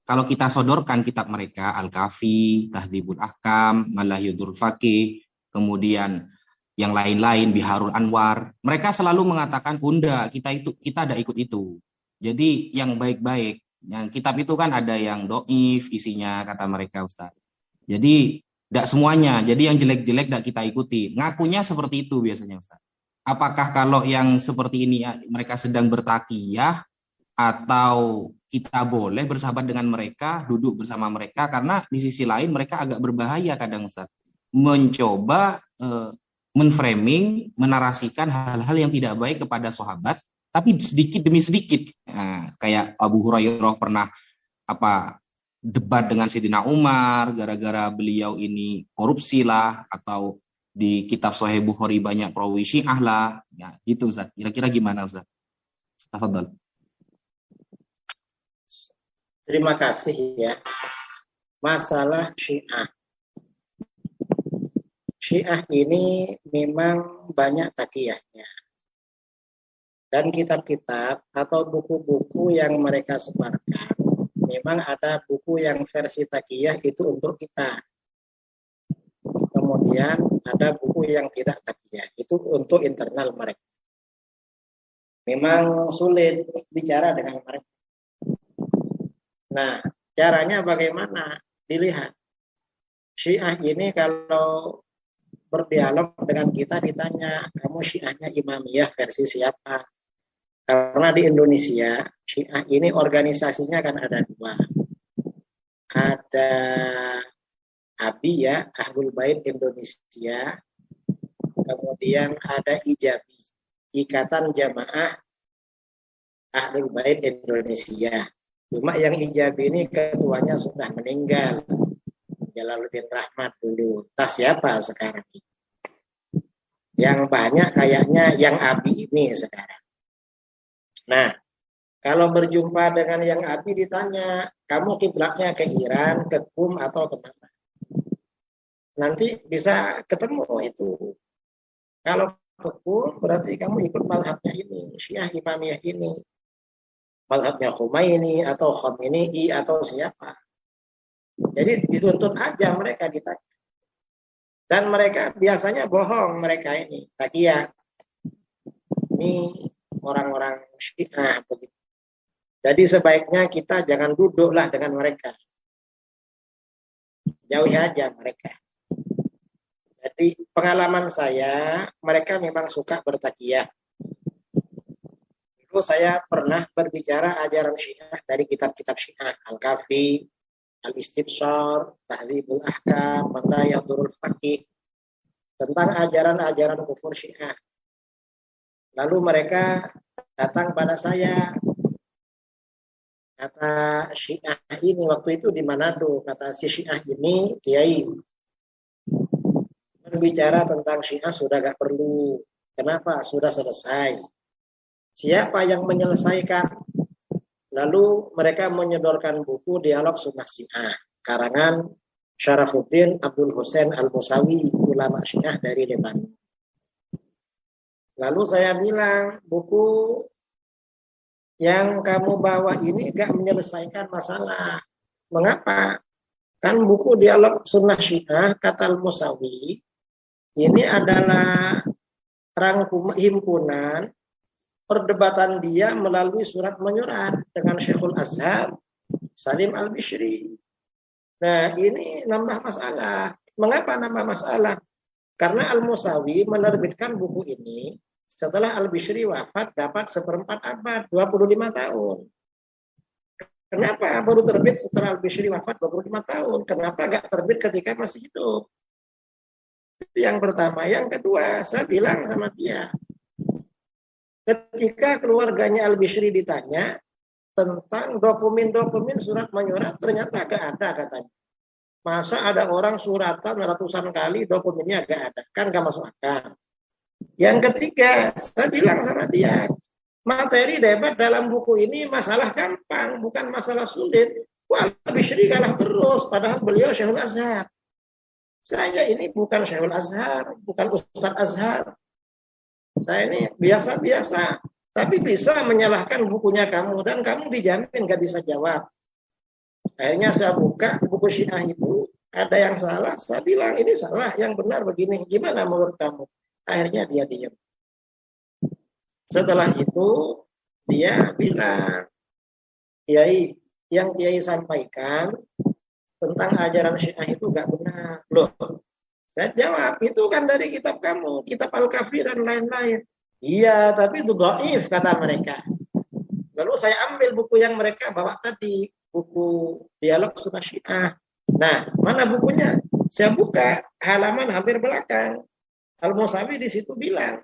kalau kita sodorkan kitab mereka, Al-Kafi, Tahdhibul Ahkam, Malahyudul Faqih, kemudian yang lain-lain, Biharul Anwar, mereka selalu mengatakan, Bunda, kita ada ikut itu. Jadi yang baik-baik, yang kitab itu kan ada yang doif isinya, kata mereka Ustadz. Jadi tidak semuanya, jadi yang jelek-jelek tidak kita ikuti. Ngakunya seperti itu biasanya Ustadz. Apakah kalau yang seperti ini mereka sedang bertakiyah, atau kita boleh bersahabat dengan mereka, duduk bersama mereka, karena di sisi lain mereka agak berbahaya kadang Ustaz, mencoba menframing, menarasikan hal-hal yang tidak baik kepada sahabat, tapi sedikit demi sedikit. Nah, kayak Abu Hurairah pernah debat dengan Sayyidina Umar gara-gara beliau ini korupsi lah, atau di kitab Sahih Bukhari banyak perawi Syiah lah, ya gitu Ustaz. Kira-kira gimana Ustaz? Tafadhol. Terima kasih ya. Masalah Syiah. Syiah ini memang banyak takiyahnya. Dan kitab-kitab atau buku-buku yang mereka sebarkan, memang ada buku yang versi takiyah itu untuk kita. Kemudian ada buku yang tidak takiyah, itu untuk internal mereka. Memang sulit bicara dengan mereka. Nah, caranya bagaimana? Dilihat. Syiah ini kalau berdialog dengan kita ditanya, kamu Syiahnya Imamiyah versi siapa? Karena di Indonesia, Syiah ini organisasinya kan ada dua. Ada ABI ya, Ahlul Bait Indonesia. Kemudian ada IJABI, Ikatan Jamaah Ahlul Bait Indonesia. Cuma yang Ijabi ini ketuanya sudah meninggal, Jalaluddin Rahmat dulu. Entah siapa sekarang. Yang banyak kayaknya yang Abi ini sekarang. Nah, kalau berjumpa dengan yang Abi ditanya, kamu kiblatnya ke Iran, ke Kum atau kemana? Nanti bisa ketemu itu. Kalau ke Kum berarti kamu ikut mazhabnya ini, Syiah Imamiyah ini. Mazhabnya Khomeini atau Khomeini atau siapa. Jadi dituntut aja mereka ditanya. Dan mereka biasanya bohong mereka ini. Takiyah. Ini orang-orang Syiah begitu. Jadi sebaiknya kita jangan duduklah dengan mereka. Jauhi aja mereka. Jadi pengalaman saya, mereka memang suka bertakiyah. Saya pernah berbicara ajaran Syiah dari kitab-kitab Syiah, Al-Kafi, Al-Istibsar, Tahdhibul Ahkam, Malahyudul Faqih, tentang ajaran-ajaran kufur Syiah. Lalu mereka datang pada saya, kata Syiah ini waktu itu di Manado, kata si Syiah ini, Kiai, berbicara tentang Syiah sudah gak perlu. Kenapa? Sudah selesai. Siapa yang menyelesaikan? Lalu mereka menyodorkan buku Dialog Sunnah Syiah, karangan Syarafuddin Abdul Hussein Al-Musawi, ulama Syiah dari Lebanon. Lalu saya bilang, buku yang kamu bawa ini gak menyelesaikan masalah. Mengapa? Kan buku Dialog Sunnah Syiah, kata Al-Musawi, ini adalah himpunan perdebatan dia melalui surat menyurat dengan Syekhul Azhar Salim Al-Bishri. Nah, ini nambah masalah. Mengapa nambah masalah? Karena Al-Musawi menerbitkan buku ini setelah Al-Bishri wafat dapat 1/4 abad, 25 tahun. Kenapa baru terbit setelah Al-Bishri wafat 25 tahun? Kenapa gak terbit ketika masih hidup? Itu yang pertama. Yang kedua, saya bilang sama dia, ketika keluarganya Al-Bishri ditanya tentang dokumen-dokumen surat menyurat, ternyata gak ada katanya. Masa ada orang suratan ratusan kali dokumennya gak ada, kan gak masuk akal. Yang ketiga, saya bilang sama dia, materi debat dalam buku ini masalah gampang, bukan masalah sulit. Wah, Bishri kalah terus, padahal beliau Syekhul Azhar. Saya ini bukan Syekhul Azhar, bukan Ustadz Azhar. Saya ini biasa-biasa, tapi bisa menyalahkan bukunya kamu, dan kamu dijamin gak bisa jawab. Akhirnya saya buka buku Syiah itu, ada yang salah, saya bilang ini salah, yang benar begini, gimana menurut kamu? Akhirnya dia diam. Setelah itu dia bilang, Kiai, yang Kiai sampaikan tentang ajaran Syiah itu gak benar. Loh, saya jawab, itu kan dari kitab kamu, kitab Al-Kafi dan lain-lain. Iya, tapi itu dhaif kata mereka. Lalu saya ambil buku yang mereka bawa tadi, buku Dialog Sunnah Syiah. Nah, mana bukunya? Saya buka halaman hampir belakang. Al-Musawi di situ bilang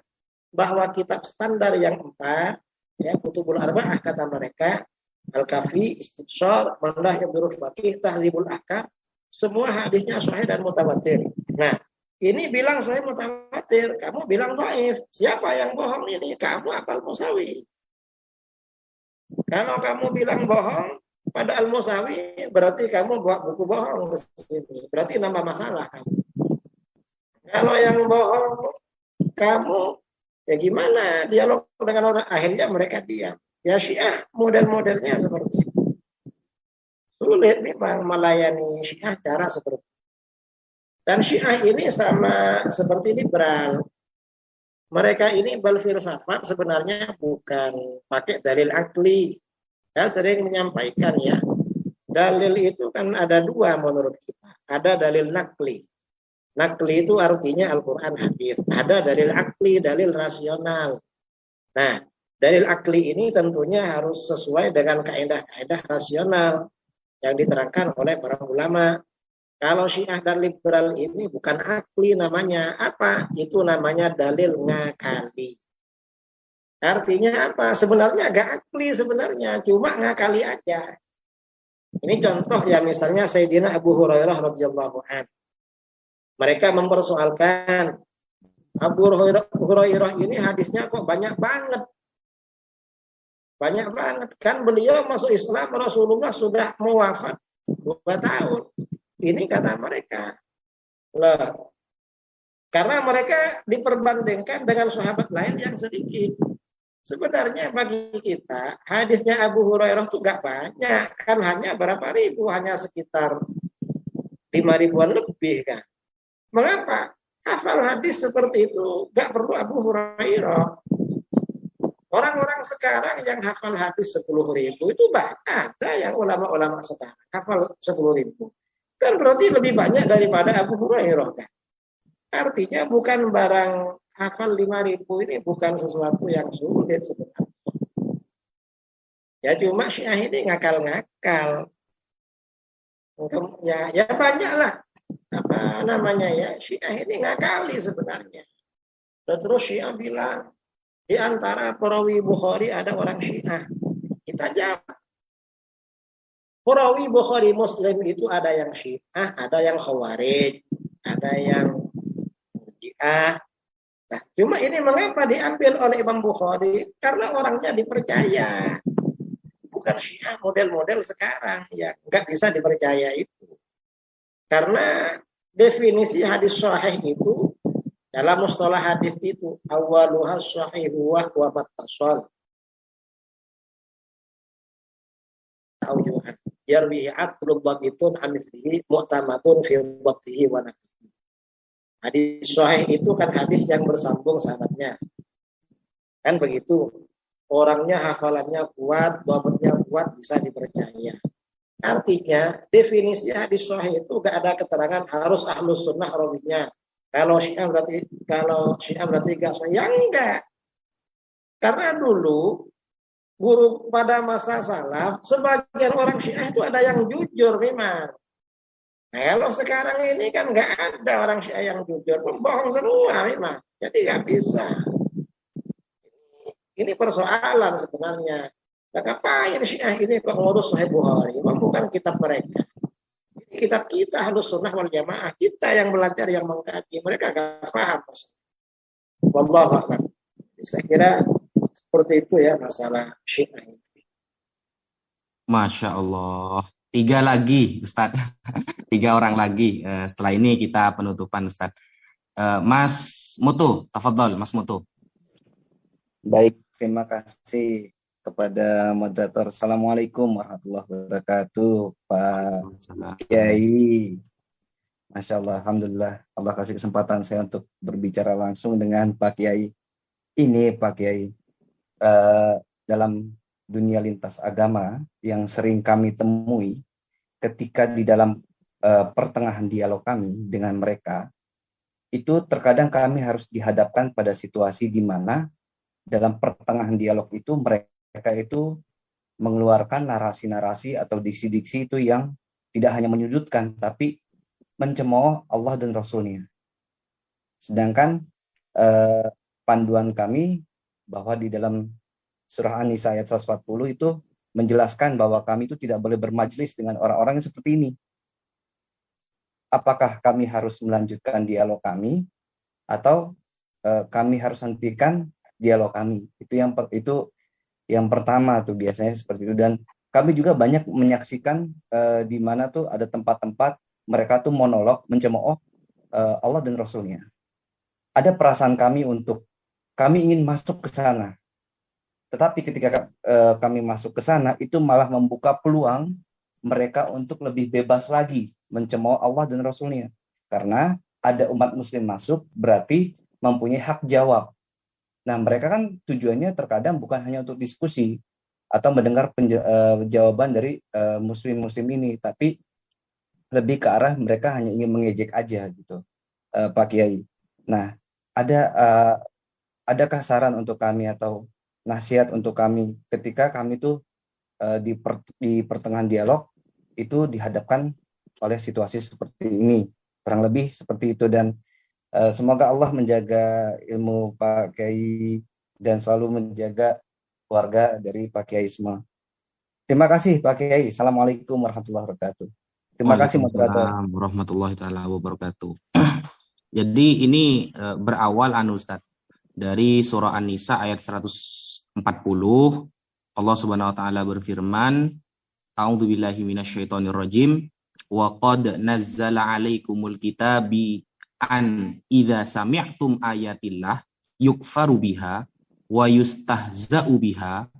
bahwa kitab standar yang 4, ya, Kutubul Arba'ah kata mereka, Al-Kafi, Istibsar, Mandah Ibnul Faqih, Tahdzibul Ahkam, semua hadisnya sahih dan mutawatir. Nah, ini bilang sahih mutawatir, kamu bilang dhaif. Siapa yang bohong ini? Kamu apa Al-Musawi? Kalau kamu bilang bohong pada Al-Musawi, berarti kamu buat buku bohong ke sini. Berarti nambah masalah kamu. Kalau yang bohong kamu, ya gimana dialog dengan orang? Akhirnya mereka diam. Ya Syiah model-modelnya seperti itu. Sulit memang melayani Syiah cara seperti itu. Dan Syiah ini sama seperti liberal. Mereka ini berfilsafat sebenarnya bukan pakai dalil akli. Saya sering menyampaikan ya, dalil itu kan ada dua menurut kita. Ada dalil nakli. Nakli itu artinya Al-Quran hadis. Ada dalil akli, dalil rasional. Nah, dalil akli ini tentunya harus sesuai dengan kaidah-kaidah rasional yang diterangkan oleh para ulama. Kalau Syiah dan liberal ini bukan akli namanya. Apa? Itu namanya dalil ngakali. Artinya apa? Sebenarnya agak akli sebenarnya, cuma ngakali aja. Ini contoh ya, misalnya Sayyidina Abu Hurairah radhiyallahu anhu. Mereka mempersoalkan Abu Hurairah ini hadisnya kok banyak banget. Banyak banget. Kan beliau masuk Islam, Rasulullah sudah mau wafat 2 tahun. Ini kata mereka. Loh, karena mereka diperbandingkan dengan sahabat lain yang sedikit. Sebenarnya bagi kita, hadisnya Abu Hurairah itu gak banyak. Kan hanya berapa ribu, hanya sekitar 5.000-an lebih kan. Mengapa? Hafal hadis seperti itu gak perlu Abu Hurairah. Orang-orang sekarang yang hafal hadis 10.000 itu banyak. Ada yang ulama-ulama sekarang hafal 10.000. Kan berarti lebih banyak daripada Abu Hurairah kan. Artinya bukan barang hafal 5.000 ini bukan sesuatu yang sulit sebenarnya. Ya cuma Syiah ini ngakal-ngakal. Ya banyaklah apa namanya ya, Syiah ini ngakali sebenarnya. Dan terus Syiah bilang di antara perawi Bukhari ada orang Syiah. Kita jawab. Perawi Bukhari Muslim itu ada yang Syiah, ada yang Khawarij, ada yang Syiah. Nah, cuma ini mengapa diambil oleh Imam Bukhari? Karena orangnya dipercaya. Bukan Syiah model-model sekarang yang nggak bisa dipercaya itu. Karena definisi hadis sahih itu dalam mustalah hadis itu awwaluha shahihu wa huwa mattasal. Yarwihi adlun dhabitun amithlihi mu'tamadun fi dhabtihi wa naqlihi. Hadis sahih itu kan hadis yang bersambung sanadnya. Kan begitu. Orangnya hafalannya kuat, dhabitnya kuat, bisa dipercaya. Artinya definisi hadis sahih itu gak ada keterangan harus ahlus sunnah rawinya. Kalau Syiah berarti gak sahih. Ya enggak. Karena dulu guru pada masa salaf, sebagian orang Syiah itu ada yang jujur memang. Nah, kalau sekarang ini kan nggak ada orang Syiah yang jujur, pembohong semua memang. Jadi nggak bisa. Ini persoalan sebenarnya. Nah, ngapain Syiah ini kok ngurus Sahih Bukhari? Memang bukan kitab mereka. Ini kitab kita Ahlus Sunnah wal Jamaah. Kita yang belajar, yang mengkaji. Mereka nggak paham. Wallahu a'lam. Saya kira seperti itu ya masalah Syiah ini. Masya Allah. 3 lagi, Ustadz. 3 orang lagi. Setelah ini kita penutupan, Ustadz. Mas Mutu, tafadhol, Mas Mutu. Baik, terima kasih kepada moderator. Assalamualaikum warahmatullahi wabarakatuh, Pak Kiai. Masya Allah, Alhamdulillah. Allah kasih kesempatan saya untuk berbicara langsung dengan Pak Kiai. Ini Pak Kiai, dalam dunia lintas agama yang sering kami temui ketika di dalam pertengahan dialog kami dengan mereka, itu terkadang kami harus dihadapkan pada situasi di mana dalam pertengahan dialog itu mereka itu mengeluarkan narasi-narasi atau diksi-diksi itu yang tidak hanya menyudutkan tapi mencemooh Allah dan Rasulnya. Sedangkan panduan kami bahwa di dalam surah An-Nisa ayat 140 itu menjelaskan bahwa kami itu tidak boleh bermajlis dengan orang-orang yang seperti ini. Apakah kami harus melanjutkan dialog kami atau kami harus hentikan dialog kami? Itu yang pertama tuh biasanya seperti itu. Dan kami juga banyak menyaksikan di mana tuh ada tempat-tempat mereka tuh monolog mencemooh Allah dan Rasulnya. Ada perasaan kami untuk kami ingin masuk ke sana. Tetapi ketika kami masuk ke sana, itu malah membuka peluang mereka untuk lebih bebas lagi mencemooh Allah dan Rasulnya. Karena ada umat muslim masuk, berarti mempunyai hak jawab. Nah, mereka kan tujuannya terkadang bukan hanya untuk diskusi atau mendengar jawaban dari muslim-muslim ini, tapi lebih ke arah mereka hanya ingin mengejek aja gitu, Pak Kiai. Nah, adakah saran untuk kami atau nasihat untuk kami ketika kami tuh di pertengahan dialog itu dihadapkan oleh situasi seperti ini, kurang lebih seperti itu. Dan semoga Allah menjaga ilmu Pak Kiai dan selalu menjaga keluarga dari Pak Kiai semua. Terima kasih Pak Kiai. Assalamualaikum warahmatullahi wabarakatuh. Terima kasih moderator. Warahmatullahi wabarakatuh. Jadi ini berawal Ustaz dari surah An-Nisa ayat 140. Allah Subhanahu wa taala berfirman, A'udzubillahi minasyaitonirrajim, wa qad nazzala 'alaikumul kitabi an idza sami'tum ayatillah yukfaru biha wa yustahza'u biha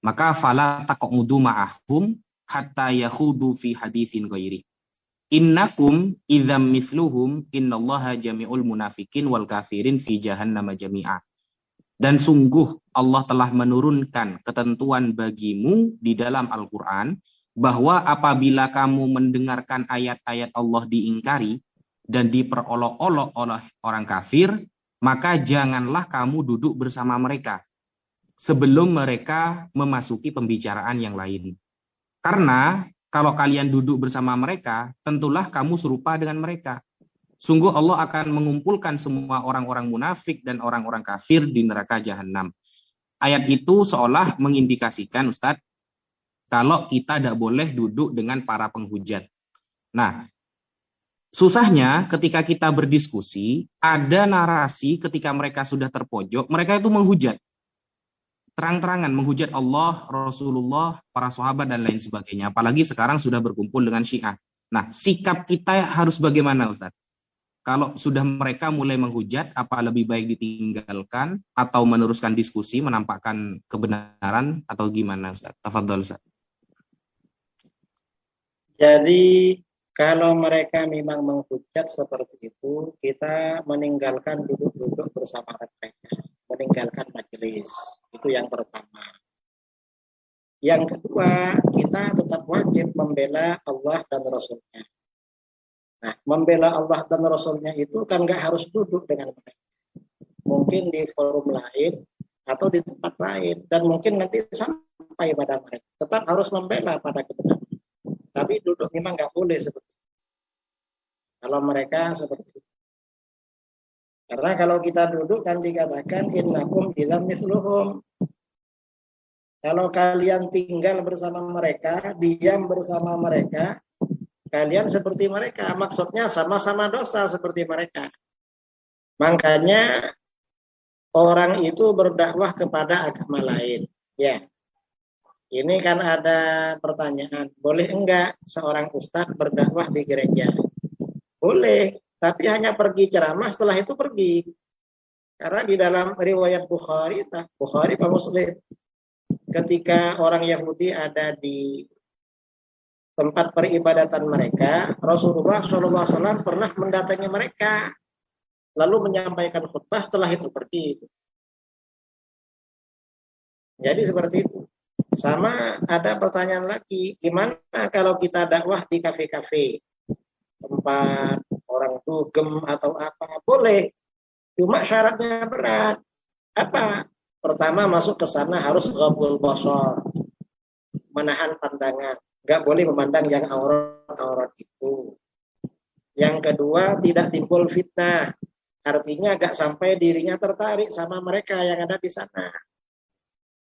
maka fala taq'udu ma'ahum hatta yakhudu fi haditsin ghairi. Innakum idzam mithluhum innallaha jami'ul munafikin wal kafirin fi jahannam jami'a. Dan sungguh Allah telah menurunkan ketentuan bagimu di dalam Al-Quran bahwa apabila kamu mendengarkan ayat-ayat Allah diingkari dan diperolok-olok oleh orang kafir, maka janganlah kamu duduk bersama mereka sebelum mereka memasuki pembicaraan yang lain. Karena kalau kalian duduk bersama mereka, tentulah kamu serupa dengan mereka. Sungguh Allah akan mengumpulkan semua orang-orang munafik dan orang-orang kafir di neraka jahanam. Ayat itu seolah mengindikasikan, Ustadz, kalau kita tidak boleh duduk dengan para penghujat. Nah, susahnya ketika kita berdiskusi, ada narasi ketika mereka sudah terpojok, mereka itu menghujat. Terang-terangan menghujat Allah, Rasulullah, para sahabat, dan lain sebagainya. Apalagi sekarang sudah berkumpul dengan Syiah. Nah, sikap kita harus bagaimana, Ustadz? Kalau sudah mereka mulai menghujat, apa lebih baik ditinggalkan atau meneruskan diskusi, menampakkan kebenaran, atau gimana, Ustaz? Tafadhol, Ustaz. Jadi, kalau mereka memang menghujat seperti itu, kita meninggalkan duduk-duduk bersama mereka, meninggalkan majelis. Itu yang pertama. Yang kedua, kita tetap wajib membela Allah dan Rasulnya. Nah, membela Allah dan Rasulnya itu kan nggak harus duduk dengan mereka. Mungkin di forum lain atau di tempat lain. Dan mungkin nanti sampai pada mereka. Tetap harus membela pada kebenaran. Tapi duduk memang nggak boleh seperti itu. Kalau mereka seperti itu. Karena kalau kita duduk kan dikatakan innakum idzam mithluhum. Kalau kalian tinggal bersama mereka, diam bersama mereka, kalian seperti mereka. Maksudnya sama-sama dosa seperti mereka. Makanya orang itu berdakwah kepada agama lain. Ya. Ini kan ada pertanyaan, boleh enggak seorang ustadz berdakwah di gereja? Boleh, tapi hanya pergi ceramah, setelah itu pergi. Karena di dalam riwayat Bukhari Pak Muslim, ketika orang Yahudi ada di tempat peribadatan mereka, Rasulullah SAW pernah mendatangi mereka, lalu menyampaikan khutbah, setelah itu pergi. Jadi seperti itu. Sama ada pertanyaan lagi, gimana kalau kita dakwah di kafe-kafe, tempat orang dugem atau apa? Boleh, cuma syaratnya berat. Apa? Pertama masuk ke sana harus ghabdul basar, menahan pandangan, nggak boleh memandang yang aurat itu. Yang kedua tidak timbul fitnah, artinya nggak sampai dirinya tertarik sama mereka yang ada di sana.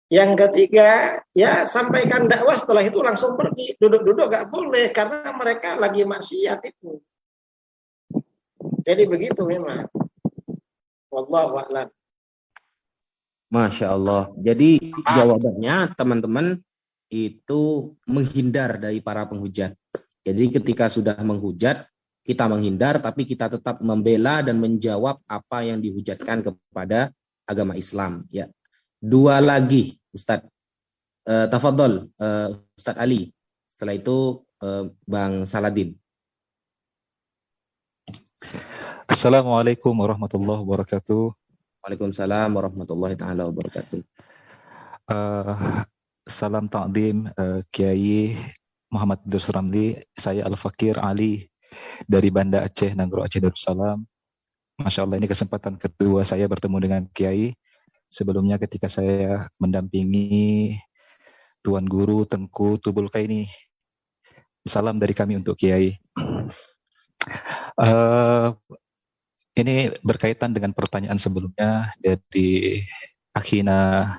Yang ketiga, ya sampaikan dakwah, setelah itu langsung pergi. Duduk-duduk nggak boleh karena mereka lagi maksiat itu. Jadi begitu memang. Wallahu a'lam. Masya Allah. Jadi jawabannya teman-teman itu menghindar dari para penghujat. Jadi ketika sudah menghujat, kita menghindar, tapi kita tetap membela dan menjawab apa yang dihujatkan kepada agama Islam. Ya. Dua lagi, Ustadz. Tafadhol, Ustadz Ali. Setelah itu Bang Saladin. Assalamualaikum warahmatullahi wabarakatuh. Waalaikumsalam warahmatullahi taala wabarakatuh. Salam takdim Kiai Muhammad Idrus Ramli. Saya Al-Fakir Ali dari Banda Aceh, Nanggro Aceh Darussalam. Masya Allah, ini kesempatan kedua saya bertemu dengan Kiai. Sebelumnya ketika saya mendampingi Tuan Guru Tengku Tubulkaini. Salam dari kami untuk Kiai. Ini berkaitan dengan pertanyaan sebelumnya dari Akhina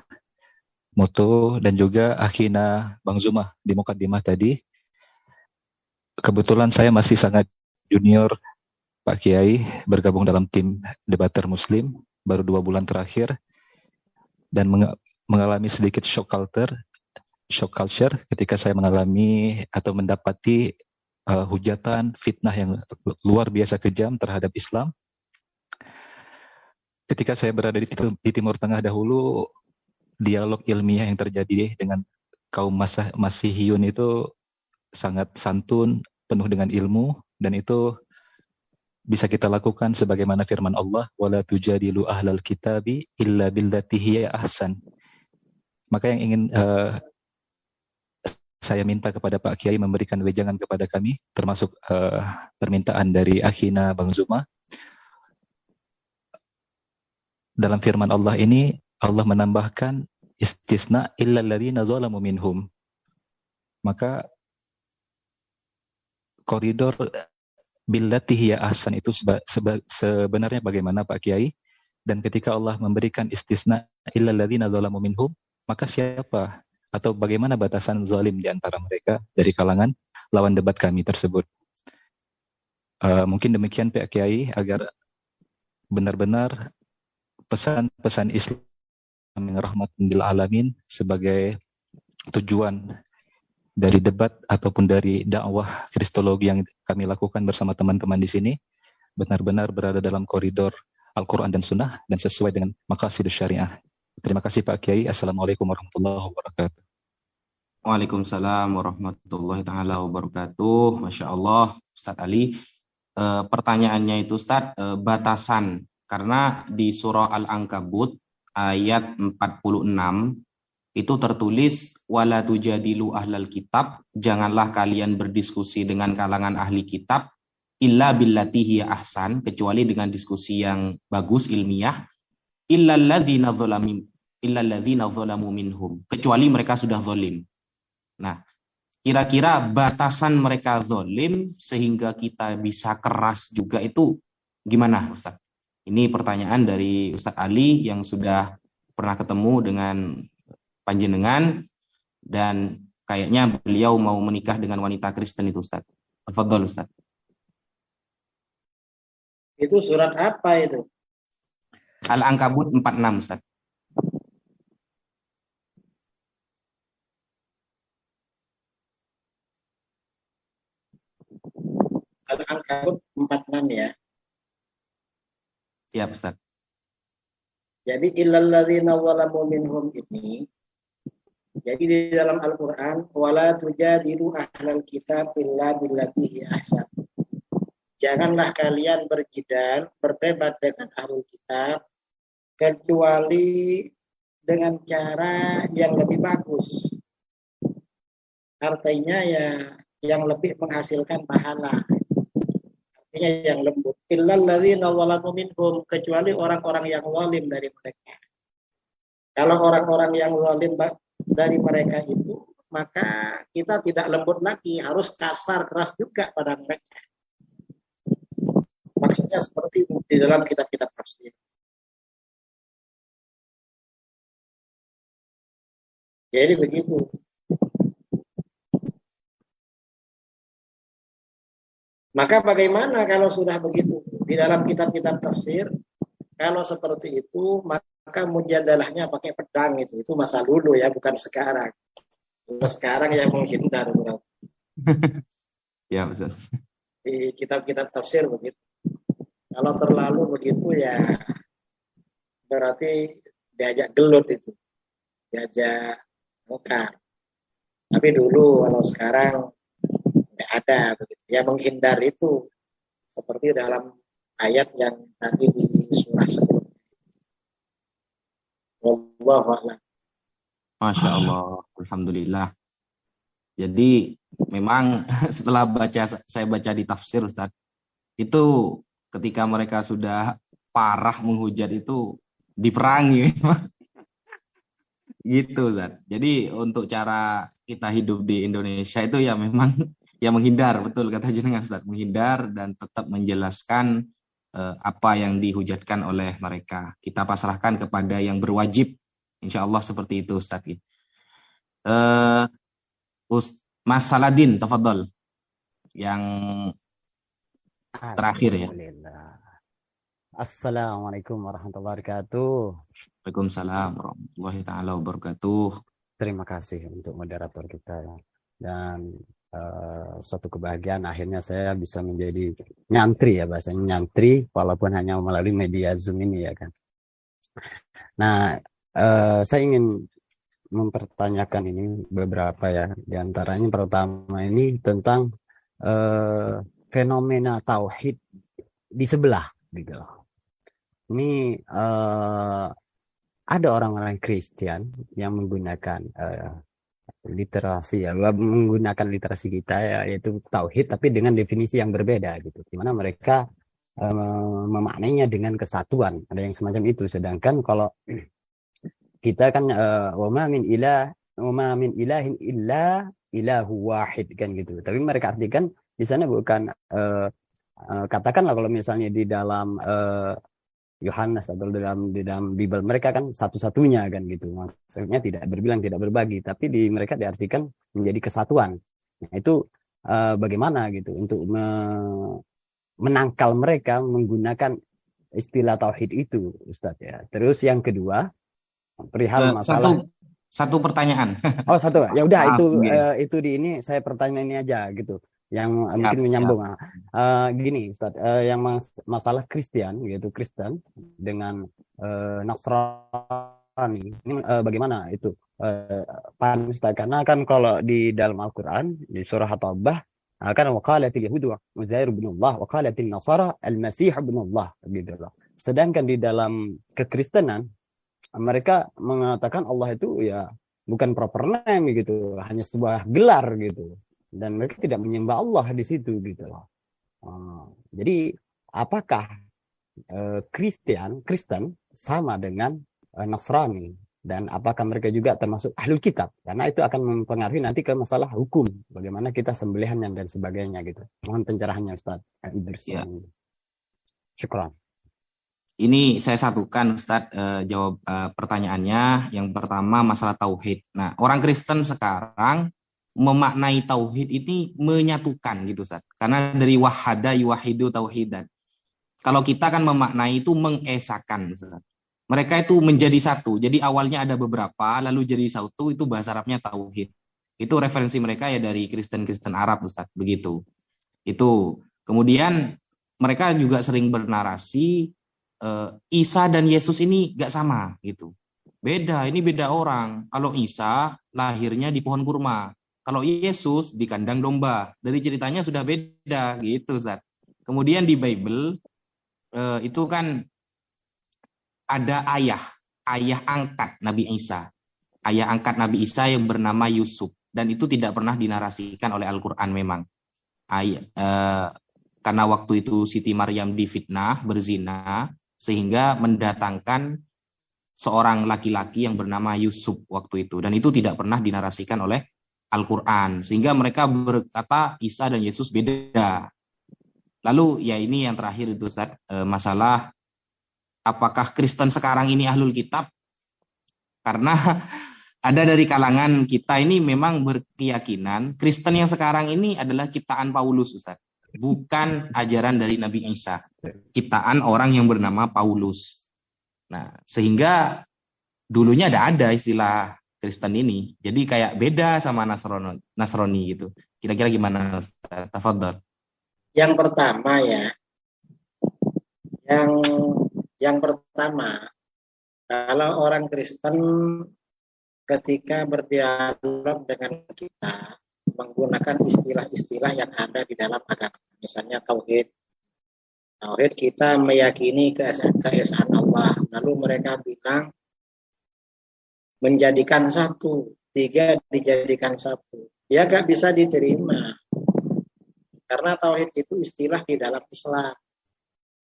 Moto dan juga Akhina Bang Zuma di Mukaddimah tadi. Kebetulan saya masih sangat junior Pak Kiai, bergabung dalam tim debater Muslim baru 2 bulan terakhir dan mengalami sedikit shock culture ketika saya mengalami atau mendapati hujatan fitnah yang luar biasa kejam terhadap Islam. Ketika saya berada di Timur Tengah dahulu, dialog ilmiah yang terjadi dengan kaum Masihiyun itu sangat santun, penuh dengan ilmu, dan itu bisa kita lakukan sebagaimana firman Allah, wala tujadilu ahlal kitabi illa billati hiya ahsan. Maka yang ingin saya minta kepada Pak Kiai memberikan wejangan kepada kami, termasuk permintaan dari Akhina Bang Zuma. Dalam firman Allah ini, Allah menambahkan istisna illa alladzina zalamu minhum. Maka koridor billati hiya ahsan itu sebenarnya bagaimana Pak Kiai? Dan ketika Allah memberikan istisna illa alladzina zalamu minhum, maka siapa atau bagaimana batasan zalim di antara mereka dari kalangan lawan debat kami tersebut? Mungkin demikian Pak Kiai, agar benar-benar pesan-pesan Islam yang rahmatan lil alamin sebagai tujuan dari debat ataupun dari dakwah kristologi yang kami lakukan bersama teman-teman di sini benar-benar berada dalam koridor Al-Quran dan Sunnah dan sesuai dengan maqasid syariah. Terima kasih Pak Kiai. Assalamualaikum warahmatullahi wabarakatuh. Waalaikumsalam warahmatullahi taala wabarakatuh. Masya Allah, Ustadz Ali. Pertanyaannya itu Ustadz, batasan. Karena di surah Al-Ankabut ayat 46 itu tertulis wala tujadilu ahlal kitab, janganlah kalian berdiskusi dengan kalangan ahli kitab illa billati hiya ahsan, kecuali dengan diskusi yang bagus ilmiah, illa alladzina zalamu minhum, kecuali mereka sudah zalim. Nah, kira-kira batasan mereka zalim sehingga kita bisa keras juga itu gimana Ustaz? Ini pertanyaan dari Ustadz Ali yang sudah pernah ketemu dengan panjenengan dan kayaknya beliau mau menikah dengan wanita Kristen itu Ustaz. Tafadhol Ustaz. Itu surat apa itu? Al-Ankabut 46 Ustaz. Al-Ankabut 46 ya. Siap Ustaz. Jadi illalladzina zalamu minhum ini, jadi di dalam Al-Qur'an wala tujadilu ahlal kitab illa billati hi ahsan. Janganlah kalian berjidal, berdebat dengan ahlul kitab kecuali dengan cara yang lebih bagus. Artinya ya yang lebih menghasilkan pahala. Artinya yang lembut. Illalladzina zalamu minhum, kecuali orang-orang yang zalim dari mereka. Kalau orang-orang yang zalim dari mereka itu, maka kita tidak lembut lagi, harus kasar keras juga pada mereka. Maksudnya seperti di dalam kitab-kitab tafsir. Jadi begitu. Maka bagaimana kalau sudah begitu? Di dalam kitab-kitab tafsir, kalau seperti itu, maka mujadalahnya pakai pedang itu. Itu masa dulu ya, bukan sekarang. Sekarang yang menghindar. Ya Ustaz. Di kitab-kitab tafsir begitu. Kalau terlalu begitu ya, berarti diajak gelut itu. Diajak mungkar. Tapi dulu, kalau sekarang, tidak ada begitu. Ya menghindar itu seperti dalam ayat yang tadi di surah sebelumnya. Wallahu a'lam. Masya Allah, alhamdulillah. Jadi memang setelah saya baca di tafsir Ustaz, itu ketika mereka sudah parah menghujat itu diperangi. Gitu Ustaz. Jadi untuk cara kita hidup di Indonesia itu ya memang ya menghindar, betul kata jenengan Ustaz, menghindar dan tetap menjelaskan apa yang dihujatkan oleh mereka. Kita pasrahkan kepada yang berwajib. Insya Allah seperti itu Ustaz. Mas Saladin, tafadhol. Yang terakhir ya. Assalamualaikum warahmatullahi wabarakatuh. Waalaikumsalam warahmatullahi taala wabarakatuh. Terima kasih untuk moderator kita dan suatu kebahagiaan akhirnya saya bisa menjadi nyantri ya, bahasanya nyantri walaupun hanya melalui media Zoom ini ya kan. Nah, saya ingin mempertanyakan ini beberapa ya, diantaranya pertama ini tentang fenomena tauhid di sebelah gitu loh. Ini ada orang-orang Kristen yang menggunakan literasi ya, menggunakan literasi kita ya, yaitu tauhid tapi dengan definisi yang berbeda gitu, di mana mereka memaknainya dengan kesatuan, ada yang semacam itu. Sedangkan kalau kita kan wa ma min ilahin illa ilahu wahid kan gitu, tapi mereka artikan di sana bukan katakanlah kalau misalnya di dalam Yohanes atau di dalam Bible mereka kan satu-satunya kan gitu, maksudnya tidak berbilang, tidak berbagi, tapi di mereka diartikan menjadi kesatuan. Nah, itu bagaimana gitu untuk menangkal mereka menggunakan istilah tauhid itu Ustadz ya. Terus yang kedua perihal masalah satu pertanyaan. Oh satu ya udah itu di ini saya pertanyaan ini aja gitu yang mungkin menyambung. Gini Ustaz, yang masalah Kristen yaitu Kristen dengan Nasrani ini bagaimana itu paham Ustaz? Karena kan kalau di dalam Al-Quran di surah At-Taubah kan waqalatil yahudu Uzair bin Allah waqalatil nasara al-masih bin Allah gitu loh. Sedangkan di dalam kekristenan mereka mengatakan Allah itu ya bukan proper name gitu, hanya sebuah gelar gitu. Dan mereka tidak menyembah Allah di situ gitu loh. Jadi apakah Kristen sama dengan Nasrani Dan apakah mereka juga termasuk ahlul kitab? Karena itu akan mempengaruhi nanti ke masalah hukum, bagaimana kita sembelihannya dan sebagainya gitu. Mohon pencerahannya Ustaz Idris. Ya. Syukran. Ini saya satukan Ustaz, jawab pertanyaannya. Yang pertama masalah tauhid. Nah, orang Kristen sekarang memaknai tauhid ini menyatukan gitu Ustaz. Karena dari wahada yuwahidu tauhidan. Kalau kita kan memaknai itu mengesakan Ustaz. Mereka itu menjadi satu. Jadi awalnya ada beberapa, lalu jadi satu, itu bahasa Arabnya tauhid. Itu referensi mereka ya dari Kristen-Kristen Arab Ustaz, begitu. Itu. Kemudian mereka juga sering bernarasi Isa dan Yesus ini gak sama gitu. Beda, ini beda orang. Kalau Isa lahirnya di pohon kurma. Kalau Yesus di kandang domba. Dari ceritanya sudah beda gitu Ustaz. Kemudian di Bible itu kan ada ayah angkat Nabi Isa. Ayah angkat Nabi Isa yang bernama Yusuf. Dan itu tidak pernah dinarasikan oleh Al-Quran memang. Karena waktu itu Siti Maryam difitnah, berzina, sehingga mendatangkan seorang laki-laki yang bernama Yusuf waktu itu. Dan itu tidak pernah dinarasikan oleh Al-Quran. Sehingga mereka berkata Isa dan Yesus beda. Lalu ya ini yang terakhir itu Ustaz, masalah apakah Kristen sekarang ini ahlul kitab? Karena ada dari kalangan kita ini memang berkeyakinan Kristen yang sekarang ini adalah ciptaan Paulus Ustaz. Bukan ajaran dari Nabi Isa. Ciptaan orang yang bernama Paulus. Nah, sehingga dulunya ada istilah Kristen ini. Jadi kayak beda sama Nasrani gitu. Kira-kira gimana Ustaz? Tafadhol. Yang pertama ya. Yang pertama, kalau orang Kristen ketika berdialog dengan kita menggunakan istilah-istilah yang ada di dalam agama, misalnya tauhid. Tauhid kita meyakini keesaan Allah, lalu mereka bilang menjadikan satu, tiga dijadikan satu. Ya gak bisa diterima. Karena tauhid itu istilah di dalam Islam.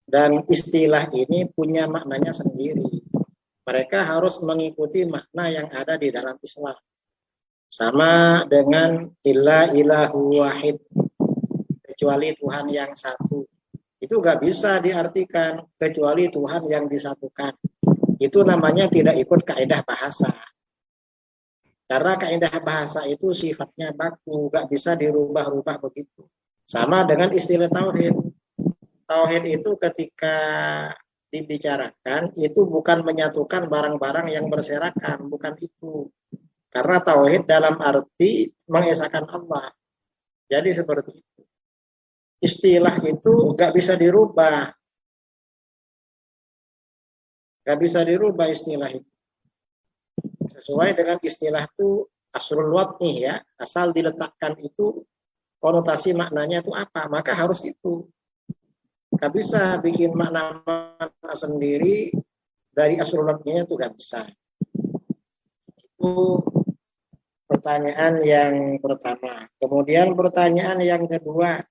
Dan istilah ini punya maknanya sendiri. Mereka harus mengikuti makna yang ada di dalam Islam. Sama dengan illa ilahu wahid, kecuali Tuhan yang satu. Itu gak bisa diartikan kecuali Tuhan yang disatukan. Itu namanya tidak ikut kaidah bahasa. Karena kaidah bahasa itu sifatnya baku, gak bisa dirubah-rubah begitu. Sama dengan istilah tauhid. Tauhid itu ketika dibicarakan itu bukan menyatukan barang-barang yang berserakan, bukan itu. Karena tauhid dalam arti mengesahkan Allah. Jadi seperti itu. Istilah itu gak bisa dirubah. Gak bisa dirubah istilah itu. Sesuai dengan istilah itu asrul wadnih ya. Asal diletakkan itu konotasi maknanya itu apa. Maka harus itu. Gak bisa bikin makna-makna sendiri dari asrul wadnihnya itu gak bisa. Itu pertanyaan yang pertama. Kemudian pertanyaan yang kedua,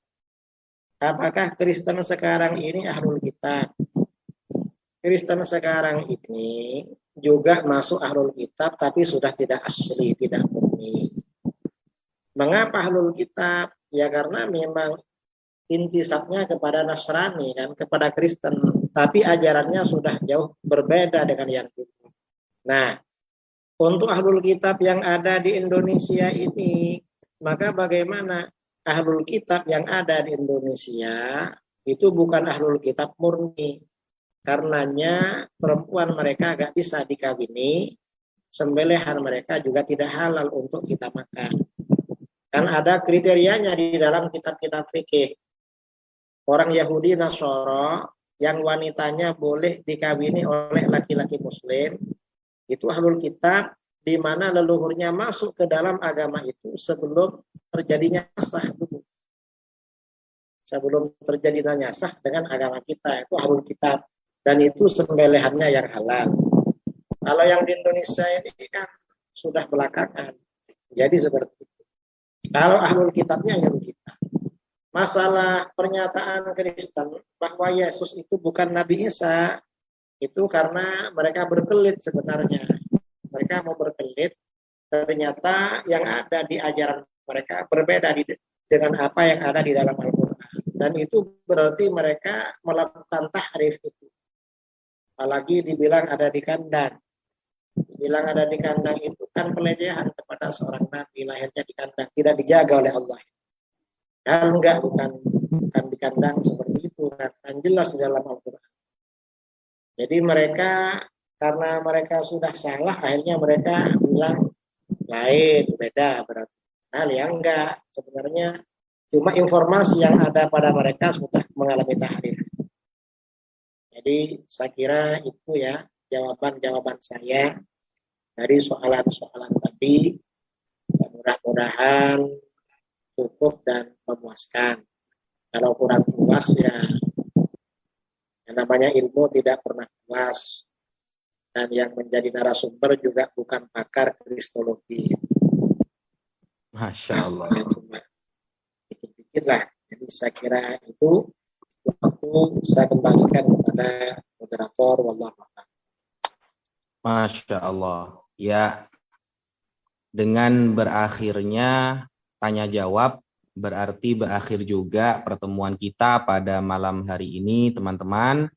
apakah Kristen sekarang ini ahlul kitab? Kristen sekarang ini juga masuk ahlul kitab, tapi sudah tidak asli, tidak murni. Mengapa ahlul kitab? Ya karena memang intisabnya kepada Nasrani kan, kepada Kristen, tapi ajarannya sudah jauh berbeda dengan yang dulu. Nah, untuk ahlul kitab yang ada di Indonesia ini, maka bagaimana ahlul kitab yang ada di Indonesia itu bukan ahlul kitab murni. Karenanya perempuan mereka gak bisa dikawini, sembelihan mereka juga tidak halal untuk kita makan. Kan ada kriterianya di dalam kitab-kitab fikih. Orang Yahudi Nasoro yang wanitanya boleh dikawini oleh laki-laki Muslim, itu ahlul kitab di mana leluhurnya masuk ke dalam agama itu sebelum terjadinya sah dulu. Sebelum terjadinya sah dengan agama kita, itu ahlul kitab. Dan itu sembelihannya yang halal. Kalau yang di Indonesia ini kan sudah belakangan. Jadi seperti itu. Kalau ahlul kitabnya ahlul kitab. Masalah pernyataan Kristen bahwa Yesus itu bukan Nabi Isa, itu karena mereka berkelit sebenarnya. mereka mau berkelit, ternyata yang ada di ajaran mereka berbeda dengan apa yang ada di dalam Al-Quran. Dan itu berarti mereka melakukan tahrif itu. Apalagi dibilang ada di kandang. Dibilang ada di kandang itu kan pelecehan kepada seorang nabi, lahirnya di kandang, tidak dijaga oleh Allah. Dan enggak, bukan di kandang seperti itu, kan jelas di dalam Al-Quran. Jadi mereka, karena mereka sudah salah, akhirnya mereka bilang lain, beda berarti. Hal yang enggak, sebenarnya cuma informasi yang ada pada mereka sudah mengalami tahrif. Jadi saya kira itu ya jawaban-jawaban saya dari soalan-soalan tadi. Mudah-mudahan cukup dan memuaskan. Kalau kurang puas ya yang namanya ilmu tidak pernah puas. Dan yang menjadi narasumber juga bukan pakar kristologi. Masya Allah. Ya, cuma dikit-dikit lah. Jadi saya kira itu waktu saya kembalikan kepada moderator. Wallahu a'lam. Masya Allah. Ya, dengan berakhirnya tanya jawab berarti berakhir juga pertemuan kita pada malam hari ini, teman-teman.